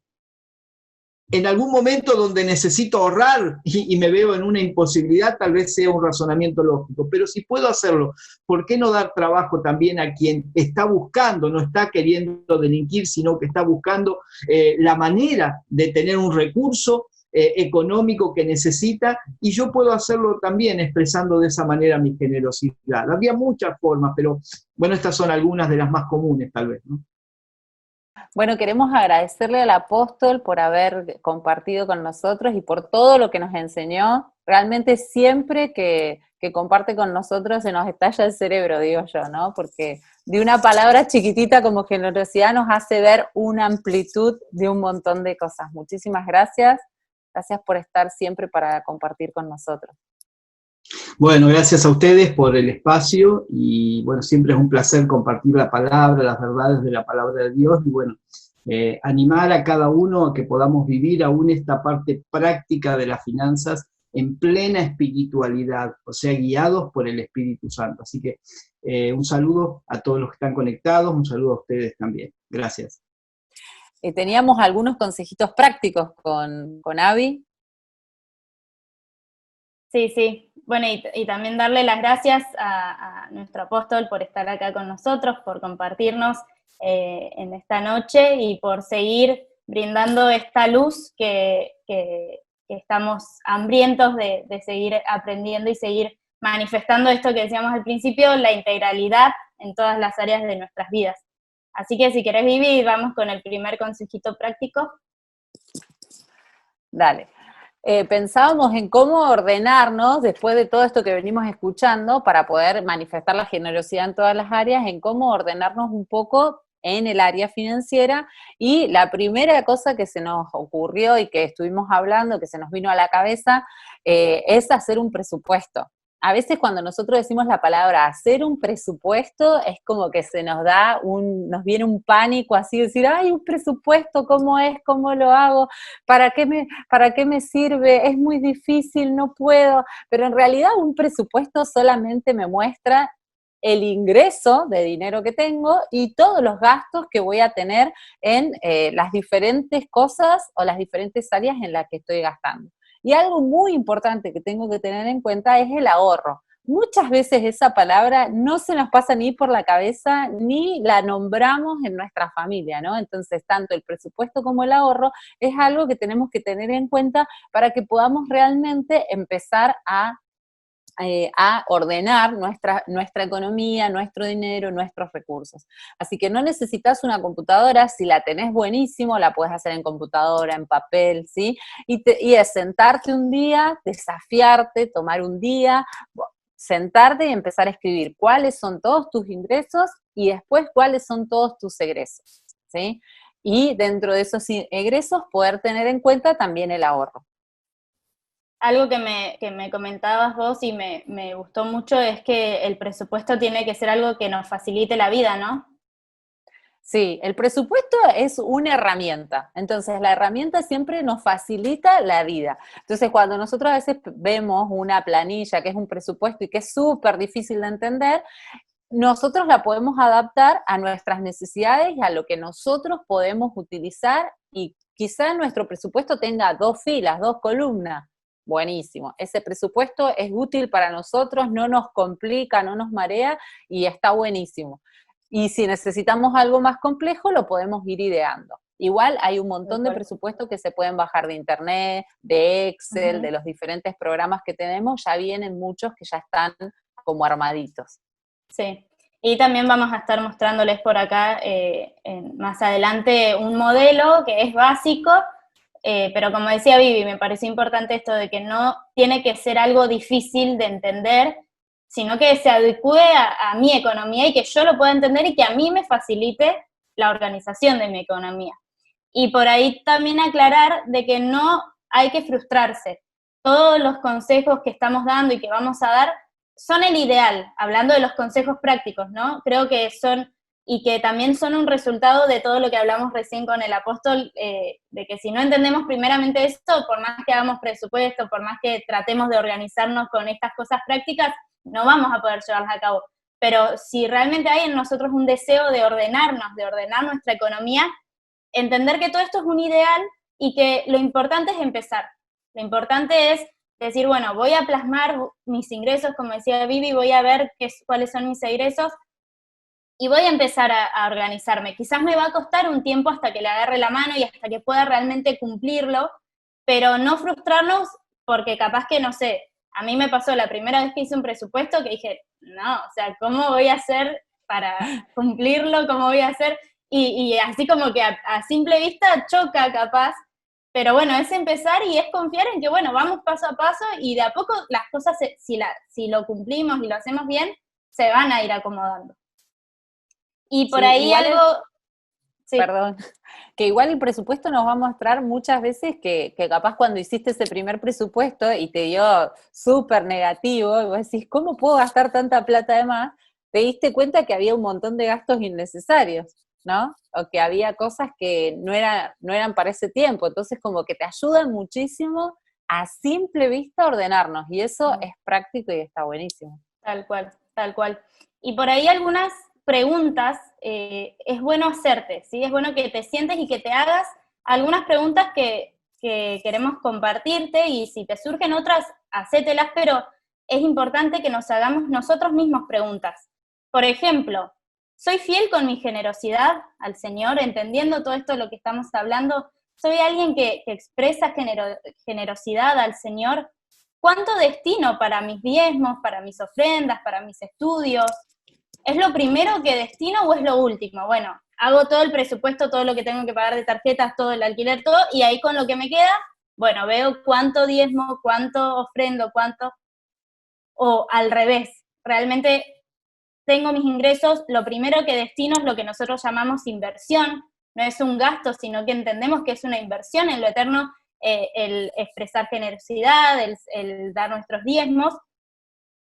En algún momento donde necesito ahorrar y me veo en una imposibilidad, tal vez sea un razonamiento lógico, pero si puedo hacerlo, ¿por qué no dar trabajo también a quien está buscando, no está queriendo delinquir, sino que está buscando la manera de tener un recurso económico que necesita? Y yo puedo hacerlo también expresando de esa manera mi generosidad. Había muchas formas, pero bueno, estas son algunas de las más comunes tal vez, ¿no? Bueno, queremos agradecerle al apóstol por haber compartido con nosotros y por todo lo que nos enseñó. Realmente siempre que comparte con nosotros se nos estalla el cerebro, digo yo, ¿no? Porque de una palabra chiquitita como generosidad nos hace ver una amplitud de un montón de cosas. Muchísimas gracias. Gracias por estar siempre para compartir con nosotros. Bueno, gracias a ustedes por el espacio y bueno, siempre es un placer compartir la palabra, las verdades de la palabra de Dios y bueno, animar a cada uno a que podamos vivir aún esta parte práctica de las finanzas en plena espiritualidad, o sea, guiados por el Espíritu Santo. Así que un saludo a todos los que están conectados, un saludo a ustedes también. Gracias. Teníamos algunos consejitos prácticos con Abby. Sí, sí. Bueno, y también darle las gracias a nuestro apóstol por estar acá con nosotros, por compartirnos en esta noche y por seguir brindando esta luz que estamos hambrientos de seguir aprendiendo y seguir manifestando esto que decíamos al principio, la integralidad en todas las áreas de nuestras vidas. Así que si querés, Vivi, vamos con el primer consejito práctico. Dale. Pensábamos en cómo ordenarnos, después de todo esto que venimos escuchando, para poder manifestar la generosidad en todas las áreas, en cómo ordenarnos un poco en el área financiera, y la primera cosa que se nos ocurrió y que estuvimos hablando, que se nos vino a la cabeza, es hacer un presupuesto. A veces cuando nosotros decimos la palabra hacer un presupuesto, es como que se nos nos viene un pánico así, decir, ay, un presupuesto, ¿cómo es? ¿Cómo lo hago? ¿Para qué me sirve? Es muy difícil, no puedo. Pero en realidad un presupuesto solamente me muestra el ingreso de dinero que tengo y todos los gastos que voy a tener en las diferentes cosas o las diferentes áreas en las que estoy gastando. Y algo muy importante que tengo que tener en cuenta es el ahorro. Muchas veces esa palabra no se nos pasa ni por la cabeza, ni la nombramos en nuestra familia, ¿no? Entonces, tanto el presupuesto como el ahorro es algo que tenemos que tener en cuenta para que podamos realmente empezar a ordenar nuestra economía, nuestro dinero, nuestros recursos. Así que no necesitas una computadora, si la tenés buenísimo, la puedes hacer en computadora, en papel, ¿sí? Y es sentarte un día, desafiarte, tomar un día, sentarte y empezar a escribir cuáles son todos tus ingresos y después cuáles son todos tus egresos, ¿sí? Y dentro de esos egresos poder tener en cuenta también el ahorro. Algo que me comentabas vos y me gustó mucho es que el presupuesto tiene que ser algo que nos facilite la vida, ¿no? Sí, el presupuesto es una herramienta, entonces la herramienta siempre nos facilita la vida. Entonces cuando nosotros a veces vemos una planilla que es un presupuesto y que es súper difícil de entender, nosotros la podemos adaptar a nuestras necesidades y a lo que nosotros podemos utilizar, y quizá nuestro presupuesto tenga 2 filas, 2 columnas. Buenísimo, ese presupuesto es útil para nosotros, no nos complica, no nos marea y está buenísimo. Y si necesitamos algo más complejo, lo podemos ir ideando. Igual hay un montón de presupuestos que se pueden bajar de internet, de Excel, de los diferentes programas que tenemos, ya vienen muchos que ya están como armaditos. Sí, y también vamos a estar mostrándoles por acá más adelante un modelo que es básico, pero como decía Vivi, me pareció importante esto de que no tiene que ser algo difícil de entender, sino que se adecue a mi economía y que yo lo pueda entender y que a mí me facilite la organización de mi economía. Y por ahí también aclarar de que no hay que frustrarse. Todos los consejos que estamos dando y que vamos a dar son el ideal, hablando de los consejos prácticos, ¿no? Creo que son, y que también son un resultado de todo lo que hablamos recién con el apóstol, de que si no entendemos primeramente esto, por más que hagamos presupuesto, por más que tratemos de organizarnos con estas cosas prácticas, no vamos a poder llevarlas a cabo. Pero si realmente hay en nosotros un deseo de ordenarnos, de ordenar nuestra economía, entender que todo esto es un ideal y que lo importante es empezar. Lo importante es decir, bueno, voy a plasmar mis ingresos, como decía Vivi, voy a ver cuáles son mis egresos y voy a empezar a organizarme. Quizás me va a costar un tiempo hasta que le agarre la mano y hasta que pueda realmente cumplirlo, pero no frustrarnos porque capaz que, no sé, a mí me pasó la primera vez que hice un presupuesto que dije, no, o sea, ¿cómo voy a hacer para cumplirlo? ¿Cómo voy a hacer? Y así como que a simple vista choca capaz, pero bueno, es empezar y es confiar en que, bueno, vamos paso a paso y de a poco las cosas, si lo cumplimos y lo hacemos bien, se van a ir acomodando. Y por sí, ahí algo... Sí. Perdón, que igual el presupuesto nos va a mostrar muchas veces que capaz cuando hiciste ese primer presupuesto y te dio súper negativo, y vos decís, ¿cómo puedo gastar tanta plata de más? Te diste cuenta que había un montón de gastos innecesarios. ¿no? O que había cosas que no eran para ese tiempo, entonces como que te ayudan muchísimo a simple vista ordenarnos, y eso es práctico y está buenísimo. Tal cual, tal cual. Y por ahí algunas preguntas es bueno hacerte, ¿sí? Es bueno que te sientes y que te hagas algunas preguntas que queremos compartirte, y si te surgen otras, hacételas, pero es importante que nos hagamos nosotros mismos preguntas. Por ejemplo, ¿soy fiel con mi generosidad al Señor, entendiendo todo esto de lo que estamos hablando? ¿Soy alguien que expresa generosidad al Señor? ¿Cuánto destino para mis diezmos, para mis ofrendas, para mis estudios? ¿Es lo primero que destino o es lo último? Bueno, hago todo el presupuesto, todo lo que tengo que pagar de tarjetas, todo el alquiler, todo, y ahí con lo que me queda, bueno, veo cuánto diezmo, cuánto ofrendo, cuánto, o al revés, realmente tengo mis ingresos, lo primero que destino es lo que nosotros llamamos inversión, no es un gasto, sino que entendemos que es una inversión en lo eterno, el expresar generosidad, el dar nuestros diezmos,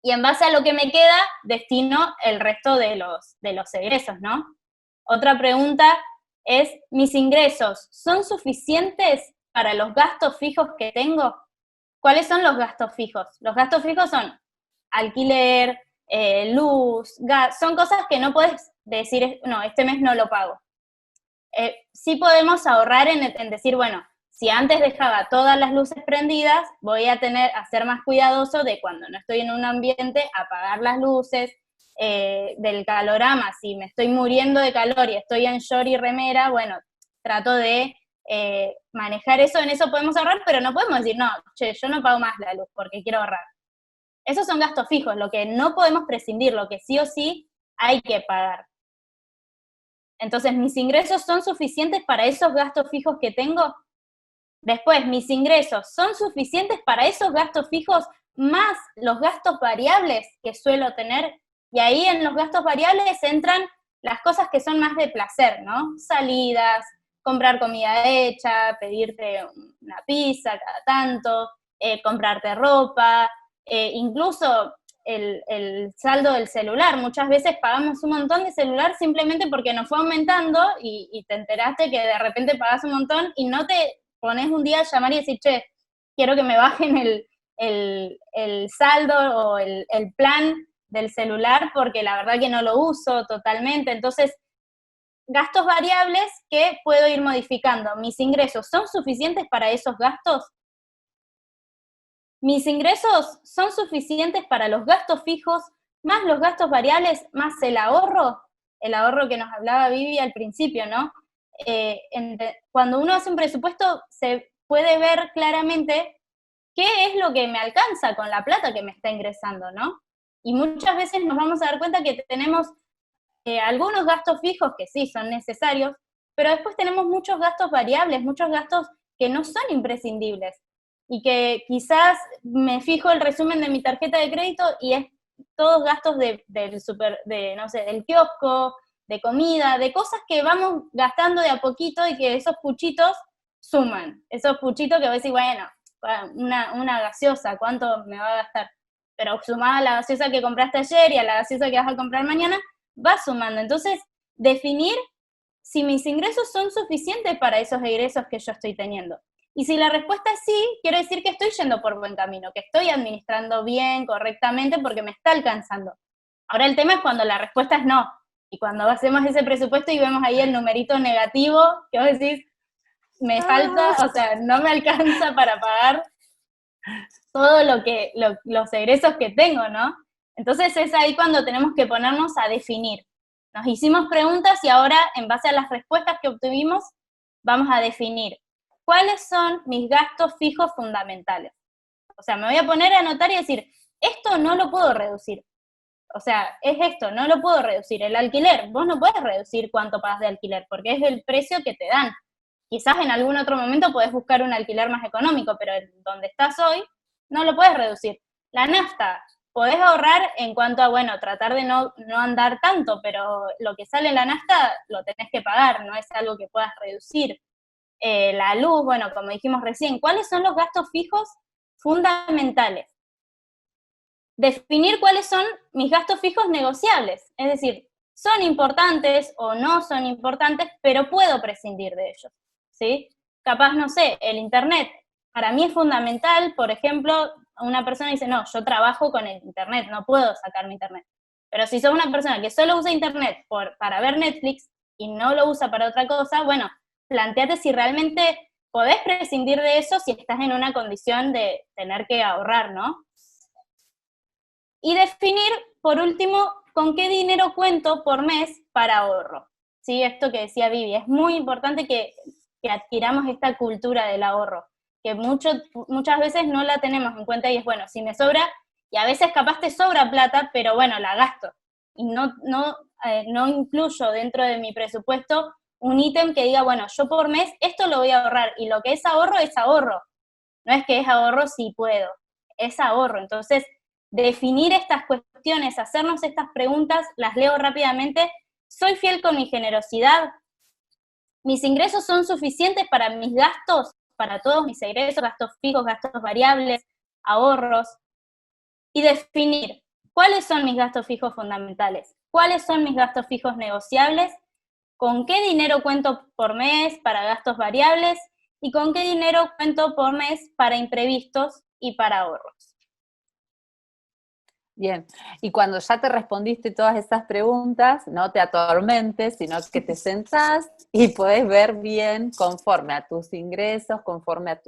y en base a lo que me queda, destino el resto de los egresos, ¿no? Otra pregunta es, ¿mis ingresos son suficientes para los gastos fijos que tengo? ¿Cuáles son los gastos fijos? Los gastos fijos son alquiler, luz, gas, son cosas que no puedes decir, no, este mes no lo pago. Sí podemos ahorrar en decir, bueno, si antes dejaba todas las luces prendidas, voy a ser más cuidadoso de cuando no estoy en un ambiente, apagar las luces, del calorama, si me estoy muriendo de calor y estoy en short y remera, bueno, trato de manejar eso, en eso podemos ahorrar, pero no podemos decir, no, che, yo no pago más la luz porque quiero ahorrar. Esos son gastos fijos, lo que no podemos prescindir, lo que sí o sí hay que pagar. Entonces, ¿mis ingresos son suficientes para esos gastos fijos que tengo? Después, ¿mis ingresos son suficientes para esos gastos fijos más los gastos variables que suelo tener? Y ahí en los gastos variables entran las cosas que son más de placer, ¿no? Salidas, comprar comida hecha, pedirte una pizza cada tanto, comprarte ropa, incluso el saldo del celular. Muchas veces pagamos un montón de celular simplemente porque nos fue aumentando y te enteraste que de repente pagás un montón y no te pones un día a llamar y decir, che, quiero que me bajen el saldo o el plan del celular porque la verdad que no lo uso totalmente. Entonces, gastos variables que puedo ir modificando. ¿Mis ingresos son suficientes para esos gastos? ¿Mis ingresos son suficientes para los gastos fijos, más los gastos variables, más el ahorro que nos hablaba Vivi al principio, ¿no? Cuando uno hace un presupuesto se puede ver claramente qué es lo que me alcanza con la plata que me está ingresando, ¿no? Y muchas veces nos vamos a dar cuenta que tenemos algunos gastos fijos que sí son necesarios, pero después tenemos muchos gastos variables, muchos gastos que no son imprescindibles, y que quizás me fijo el resumen de mi tarjeta de crédito y es todos gastos no sé, del kiosco, de comida, de cosas que vamos gastando de a poquito y que esos puchitos suman. Esos puchitos que vos decís, bueno, una gaseosa, ¿cuánto me va a gastar? Pero sumada a la gaseosa que compraste ayer y a la gaseosa que vas a comprar mañana, va sumando. Entonces, definir si mis ingresos son suficientes para esos egresos que yo estoy teniendo. Y si la respuesta es sí, quiere decir que estoy yendo por buen camino, que estoy administrando bien, correctamente, porque me está alcanzando. Ahora el tema es cuando la respuesta es no. Y cuando hacemos ese presupuesto y vemos ahí el numerito negativo, que vos decís, me falta, o sea, no me alcanza para pagar todo los egresos que tengo, ¿no? Entonces es ahí cuando tenemos que ponernos a definir. Nos hicimos preguntas y ahora, en base a las respuestas que obtuvimos, vamos a definir cuáles son mis gastos fijos fundamentales. O sea, me voy a poner a anotar y decir, esto no lo puedo reducir. O sea, es esto, no lo puedo reducir. El alquiler, vos no puedes reducir cuánto pagas de alquiler, porque es el precio que te dan. Quizás en algún otro momento podés buscar un alquiler más económico, pero donde estás hoy, no lo puedes reducir. La nafta, podés ahorrar en cuanto a, bueno, tratar de no andar tanto, pero lo que sale en la nafta lo tenés que pagar, no es algo que puedas reducir. La luz, bueno, como dijimos recién, ¿cuáles son los gastos fijos fundamentales? Definir cuáles son mis gastos fijos negociables, es decir, son importantes o no son importantes, pero puedo prescindir de ellos, ¿sí? Capaz, no sé, el internet, para mí es fundamental, por ejemplo, una persona dice, no, yo trabajo con el internet, no puedo sacar mi internet. Pero si sos una persona que solo usa internet para ver Netflix y no lo usa para otra cosa, bueno, planteate si realmente podés prescindir de eso si estás en una condición de tener que ahorrar, ¿no? Y definir, por último, con qué dinero cuento por mes para ahorro. ¿Sí? Esto que decía Vivi, es muy importante que adquiramos esta cultura del ahorro, que muchas veces no la tenemos en cuenta y es, bueno, si me sobra, y a veces capaz te sobra plata, pero bueno, la gasto. Y no incluyo dentro de mi presupuesto un ítem que diga, bueno, yo por mes esto lo voy a ahorrar, y lo que es ahorro. No es que es ahorro si puedo, es ahorro. Entonces, definir estas cuestiones, hacernos estas preguntas, las leo rápidamente. ¿Soy fiel con mi generosidad? ¿Mis ingresos son suficientes para mis gastos? Para todos mis ingresos, gastos fijos, gastos variables, ahorros. Y definir cuáles son mis gastos fijos fundamentales, cuáles son mis gastos fijos negociables, con qué dinero cuento por mes para gastos variables y con qué dinero cuento por mes para imprevistos y para ahorros. Bien, y cuando ya te respondiste todas esas preguntas, no te atormentes, sino que te sentás y podés ver bien conforme a tus ingresos, conforme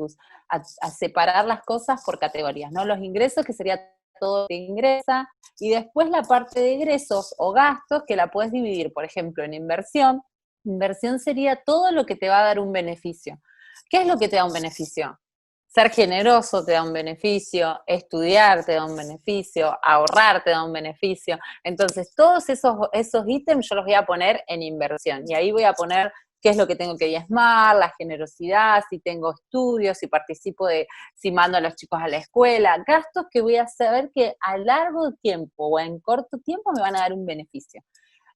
a separar las cosas por categorías, ¿no? Los ingresos, que sería todo lo que ingresa, y después la parte de egresos o gastos, que la puedes dividir, por ejemplo, en inversión. Inversión sería todo lo que te va a dar un beneficio. ¿Qué es lo que te da un beneficio? Ser generoso te da un beneficio, estudiar te da un beneficio, ahorrar te da un beneficio. Entonces, todos esos ítems yo los voy a poner en inversión. Y ahí voy a poner qué es lo que tengo que diezmar, la generosidad, si tengo estudios, si participo si mando a los chicos a la escuela. Gastos que voy a saber que a largo tiempo o en corto tiempo me van a dar un beneficio.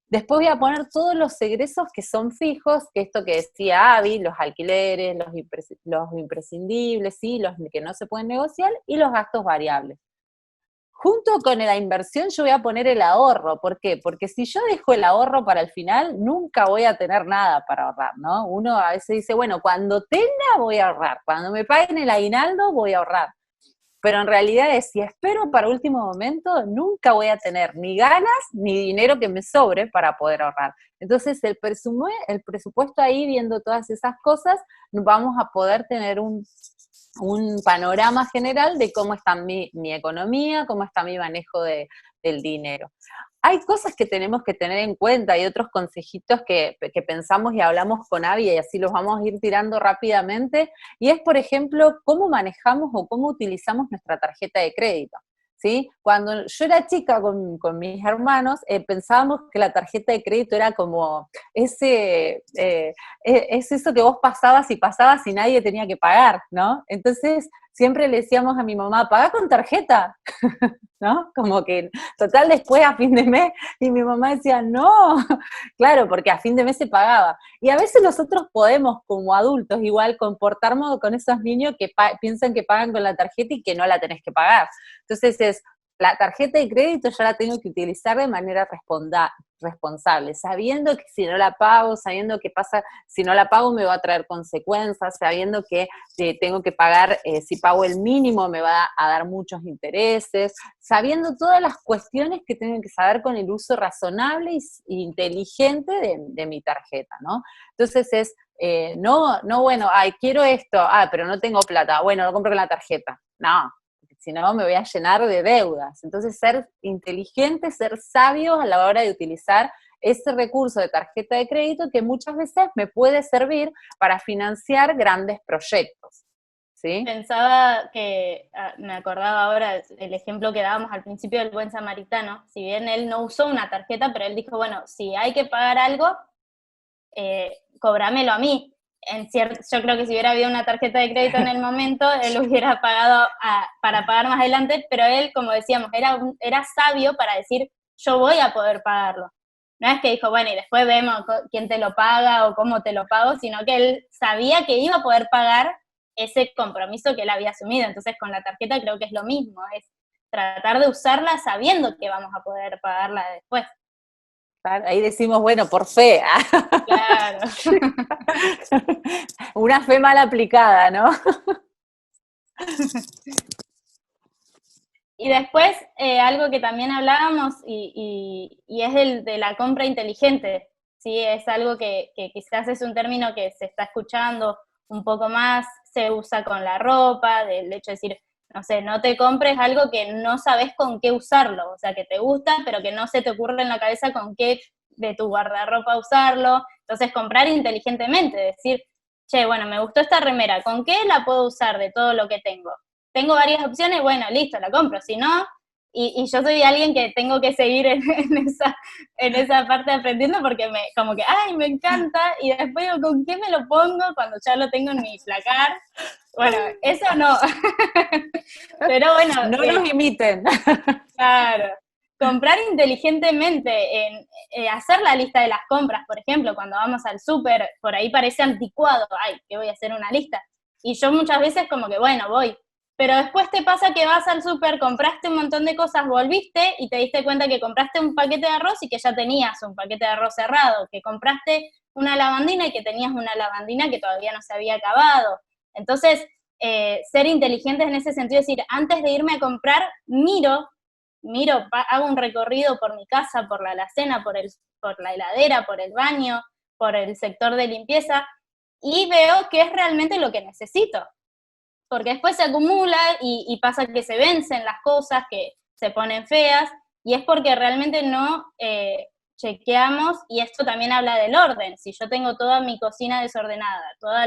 Después voy a poner todos los egresos que son fijos, que esto que decía Abby, los alquileres, los imprescindibles, ¿sí? Los que no se pueden negociar, y los gastos variables. Junto con la inversión yo voy a poner el ahorro. ¿Por qué? Porque si yo dejo el ahorro para el final, nunca voy a tener nada para ahorrar, ¿no? Uno a veces dice, bueno, cuando tenga voy a ahorrar, cuando me paguen el aguinaldo voy a ahorrar. Pero en realidad es, si espero para último momento, nunca voy a tener ni ganas ni dinero que me sobre para poder ahorrar. Entonces, el presupuesto ahí, viendo todas esas cosas, vamos a poder tener un panorama general de cómo está mi economía, cómo está mi manejo del dinero. Hay cosas que tenemos que tener en cuenta, hay otros consejitos que pensamos y hablamos con Abby, y así los vamos a ir tirando rápidamente, y es, por ejemplo, cómo manejamos o cómo utilizamos nuestra tarjeta de crédito, ¿sí? Cuando yo era chica con mis hermanos, pensábamos que la tarjeta de crédito era como es eso que vos pasabas y nadie tenía que pagar, ¿no? Entonces, siempre le decíamos a mi mamá, pagá con tarjeta, ¿no? Como que, total, después a fin de mes, y mi mamá decía, no, claro, porque a fin de mes se pagaba. Y a veces nosotros podemos, como adultos, igual comportarnos con esos niños que piensan que pagan con la tarjeta y que no la tenés que pagar. Entonces la tarjeta de crédito ya la tengo que utilizar de manera responsable, sabiendo que si no la pago, sabiendo que si no la pago me va a traer consecuencias, sabiendo que tengo que pagar, si pago el mínimo me va a dar muchos intereses, sabiendo todas las cuestiones que tengo que saber con el uso razonable e inteligente de mi tarjeta, ¿no? Entonces bueno, quiero esto, pero no tengo plata, bueno, lo compro con la tarjeta, no. Si no me voy a llenar de deudas. Entonces, ser inteligentes, ser sabios a la hora de utilizar ese recurso de tarjeta de crédito que muchas veces me puede servir para financiar grandes proyectos, ¿sí? Pensaba que, me acordaba ahora el ejemplo que dábamos al principio del buen samaritano, si bien él no usó una tarjeta, pero él dijo, bueno, si hay que pagar algo, cobrámelo a mí. Yo creo que si hubiera habido una tarjeta de crédito en el momento, él hubiera pagado para pagar más adelante, pero él, como decíamos, era sabio para decir, yo voy a poder pagarlo. No es que dijo, bueno, y después vemos quién te lo paga o cómo te lo pago, sino que él sabía que iba a poder pagar ese compromiso que él había asumido. Entonces, con la tarjeta creo que es lo mismo, es tratar de usarla sabiendo que vamos a poder pagarla después. Claro, ahí decimos, bueno, por fe. Claro. Una fe mal aplicada, ¿no? Y después, algo que también hablábamos, y es el de la compra inteligente, ¿sí? Es algo que quizás es un término que se está escuchando un poco más, se usa con la ropa, del hecho de decir, no sé, no te compres algo que no sabes con qué usarlo, o sea, que te gusta, pero que no se te ocurre en la cabeza con qué de tu guardarropa usarlo. Entonces, comprar inteligentemente, decir, che, bueno, me gustó esta remera, ¿con qué la puedo usar de todo lo que tengo? Tengo varias opciones, bueno, listo, la compro, si no, y yo soy alguien que tengo que seguir en esa parte aprendiendo porque como que, ay, me encanta, y después digo, ¿con qué me lo pongo cuando ya lo tengo en mi placar? Bueno, eso no. Pero bueno, No nos imiten. claro, comprar inteligentemente, hacer la lista de las compras, por ejemplo, cuando vamos al súper, por ahí parece anticuado, ay, que voy a hacer una lista. Y yo muchas veces como que, bueno, voy. Pero después te pasa que vas al súper, compraste un montón de cosas, volviste y te diste cuenta que compraste un paquete de arroz y que ya tenías un paquete de arroz cerrado, que compraste una lavandina y que tenías una lavandina que todavía no se había acabado. Entonces, ser inteligentes en ese sentido, es decir, antes de irme a comprar, miro, hago un recorrido por mi casa, por la alacena, por la heladera, por el baño, por el sector de limpieza, y veo qué es realmente lo que necesito. Porque después se acumula y pasa que se vencen las cosas, que se ponen feas, y es porque realmente no chequeamos, y esto también habla del orden. Si yo tengo toda mi cocina desordenada, toda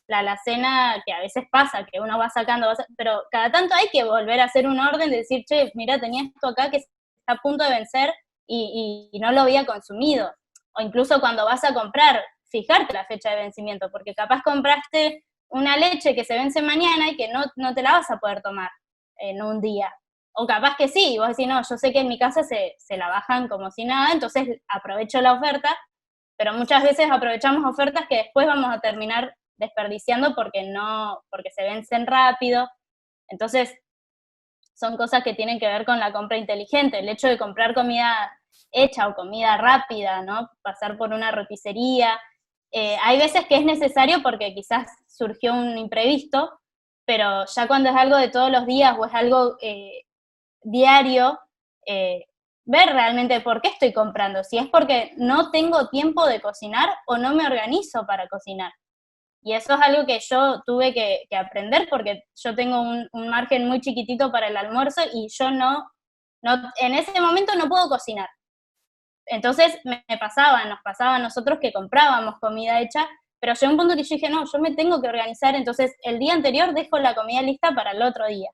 la alacena, que a veces pasa, que uno va sacando, pero cada tanto hay que volver a hacer un orden, de decir, che, mira, tenía esto acá que está a punto de vencer y no lo había consumido. O incluso cuando vas a comprar, fijarte la fecha de vencimiento, porque capaz compraste una leche que se vence mañana y que no te la vas a poder tomar en un día. O capaz que sí, y vos decís, no, yo sé que en mi casa se la bajan como si nada, entonces aprovecho la oferta, pero muchas veces aprovechamos ofertas que después vamos a terminar desperdiciando porque se vencen rápido. Entonces, son cosas que tienen que ver con la compra inteligente. El hecho de comprar comida hecha o comida rápida, ¿no? Pasar por una roticería. Hay veces que es necesario porque quizás surgió un imprevisto, pero ya cuando es algo de todos los días o es algo diario, ver realmente por qué estoy comprando. Si es porque no tengo tiempo de cocinar o no me organizo para cocinar. Y eso es algo que yo tuve que aprender porque yo tengo un margen muy chiquitito para el almuerzo y yo en ese momento no puedo cocinar. Entonces nos pasaba a nosotros que comprábamos comida hecha, pero llegó un punto que yo dije, no, yo me tengo que organizar, entonces el día anterior dejo la comida lista para el otro día,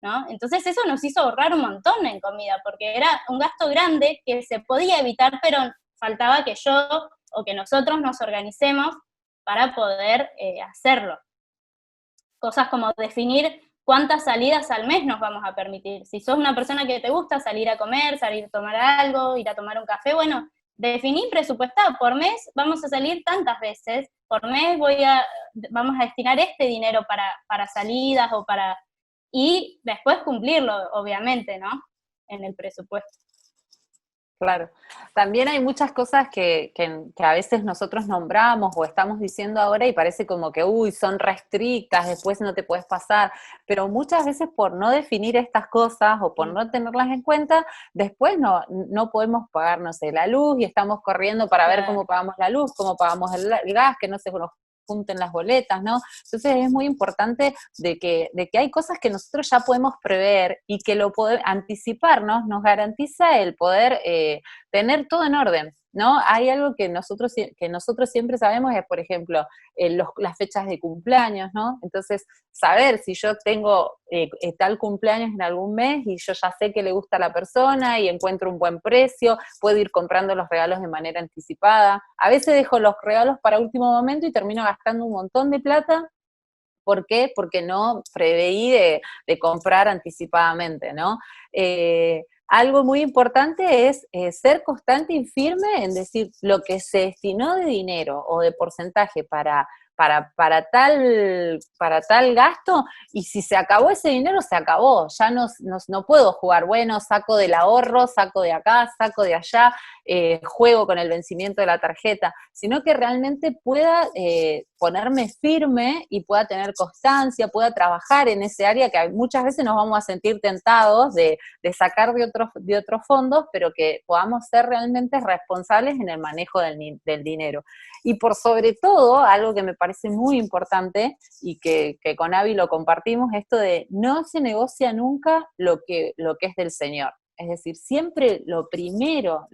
¿no? Entonces eso nos hizo ahorrar un montón en comida, porque era un gasto grande que se podía evitar, pero faltaba que yo o que nosotros nos organicemos para poder hacerlo. Cosas como definir cuántas salidas al mes nos vamos a permitir. Si sos una persona que te gusta salir a comer, salir a tomar algo, ir a tomar un café, bueno, definí presupuestado. Por mes vamos a salir tantas veces, por mes vamos a destinar este dinero para salidas o para... Y después cumplirlo, obviamente, ¿no? En el presupuesto. Claro. También hay muchas cosas que a veces nosotros nombramos o estamos diciendo ahora y parece como que, uy, son restrictas, después no te puedes pasar, pero muchas veces por no definir estas cosas o por no tenerlas en cuenta, después no podemos pagar, no sé, la luz y estamos corriendo para ver cómo pagamos la luz, cómo pagamos el gas, que no se nos junten las boletas, ¿no? Entonces es muy importante de que hay cosas que nosotros ya podemos prever y que lo podemos anticiparnos, nos garantiza el poder tener todo en orden, ¿no? Hay algo que nosotros siempre sabemos, es, por ejemplo, las fechas de cumpleaños, ¿no? Entonces, saber si yo tengo tal cumpleaños en algún mes y yo ya sé que le gusta a la persona y encuentro un buen precio, puedo ir comprando los regalos de manera anticipada. A veces dejo los regalos para último momento y termino gastando un montón de plata. ¿Por qué? Porque no preveí de comprar anticipadamente, ¿no? Algo muy importante es ser constante y firme en decir lo que se destinó de dinero o de porcentaje para para tal gasto, y si se acabó ese dinero, se acabó, ya no puedo jugar, bueno, saco del ahorro, saco de acá, saco de allá, juego con el vencimiento de la tarjeta, sino que realmente pueda ponerme firme y pueda tener constancia, pueda trabajar en ese área que muchas veces nos vamos a sentir tentados de sacar de otros fondos, pero que podamos ser realmente responsables en el manejo del dinero. Y por sobre todo, algo que me parece muy importante y que con Avi lo compartimos, esto de no se negocia nunca lo que es del Señor. Es decir, siempre lo primero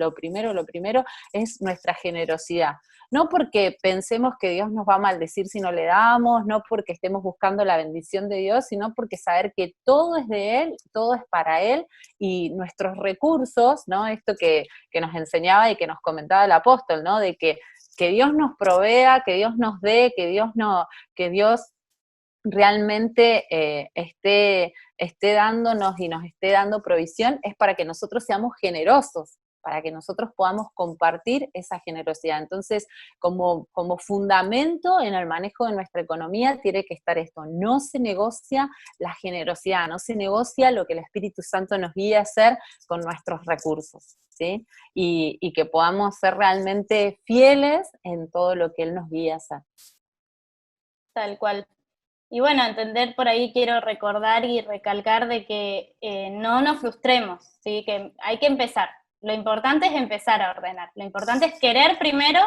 es nuestra generosidad. No porque pensemos que Dios nos va a maldecir si no le damos, no porque estemos buscando la bendición de Dios, sino porque saber que todo es de Él, todo es para Él, y nuestros recursos, ¿no? Esto que nos enseñaba y que nos comentaba el apóstol, ¿no? De que Dios nos provea, que Dios nos dé, que Dios realmente esté dándonos y nos esté dando provisión, es para que nosotros seamos generosos, para que nosotros podamos compartir esa generosidad. Entonces, como fundamento en el manejo de nuestra economía tiene que estar esto: no se negocia la generosidad, no se negocia lo que el Espíritu Santo nos guía a hacer con nuestros recursos, ¿sí? Y que podamos ser realmente fieles en todo lo que Él nos guía a hacer. Tal cual. Y bueno, entender por ahí, quiero recordar y recalcar de que no nos frustremos, ¿sí? Que hay que empezar. Lo importante es empezar a ordenar. Lo importante es querer primero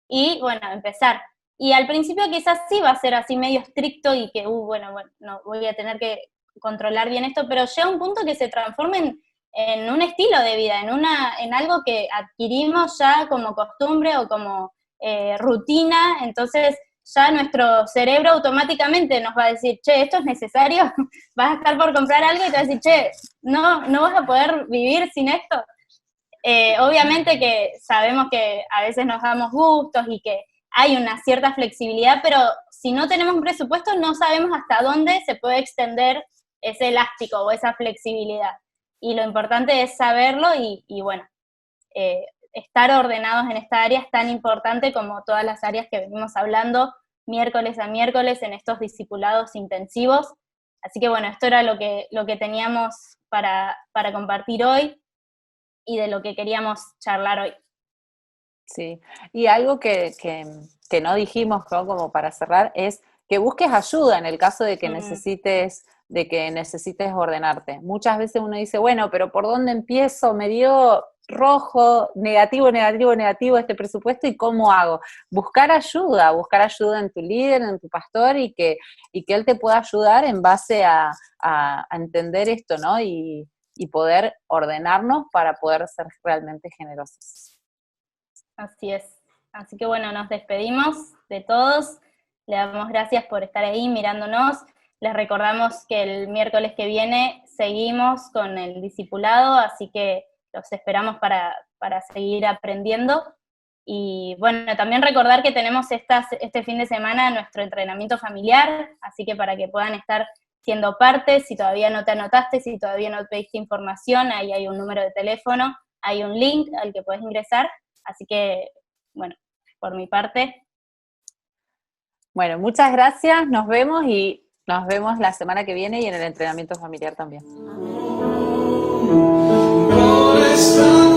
y, bueno, empezar. Y al principio quizás sí va a ser así medio estricto y que, bueno, no voy a tener que controlar bien esto, pero llega un punto que se transforma en un estilo de vida, en algo que adquirimos ya como costumbre o como rutina. Entonces ya nuestro cerebro automáticamente nos va a decir, che, ¿esto es necesario? Vas a estar por comprar algo y te vas a decir, che, no vas a poder vivir sin esto. Obviamente que sabemos que a veces nos damos gustos y que hay una cierta flexibilidad, pero si no tenemos un presupuesto no sabemos hasta dónde se puede extender ese elástico o esa flexibilidad. Y lo importante es saberlo y bueno, estar ordenados en esta área es tan importante como todas las áreas que venimos hablando miércoles a miércoles en estos discipulados intensivos. Así que bueno, esto era lo que teníamos para compartir hoy y de lo que queríamos charlar hoy. Sí, y algo que no dijimos, ¿no? Como para cerrar, es que busques ayuda en el caso de que necesites ordenarte. Muchas veces uno dice, bueno, pero ¿por dónde empiezo? Me dio rojo, negativo este presupuesto, ¿y cómo hago? Buscar ayuda en tu líder, en tu pastor, y que él te pueda ayudar en base a entender esto, ¿no? Y poder ordenarnos para poder ser realmente generosos. Así es. Así que bueno, nos despedimos de todos. Le damos gracias por estar ahí mirándonos. Les recordamos que el miércoles que viene seguimos con el discipulado, así que los esperamos para seguir aprendiendo. Y bueno, también recordar que tenemos este fin de semana nuestro entrenamiento familiar, así que para que puedan estar siendo parte, si todavía no te anotaste, si todavía no pediste información, ahí hay un número de teléfono, hay un link al que puedes ingresar. Así que, bueno, por mi parte. Bueno, muchas gracias, nos vemos la semana que viene y en el entrenamiento familiar también. No está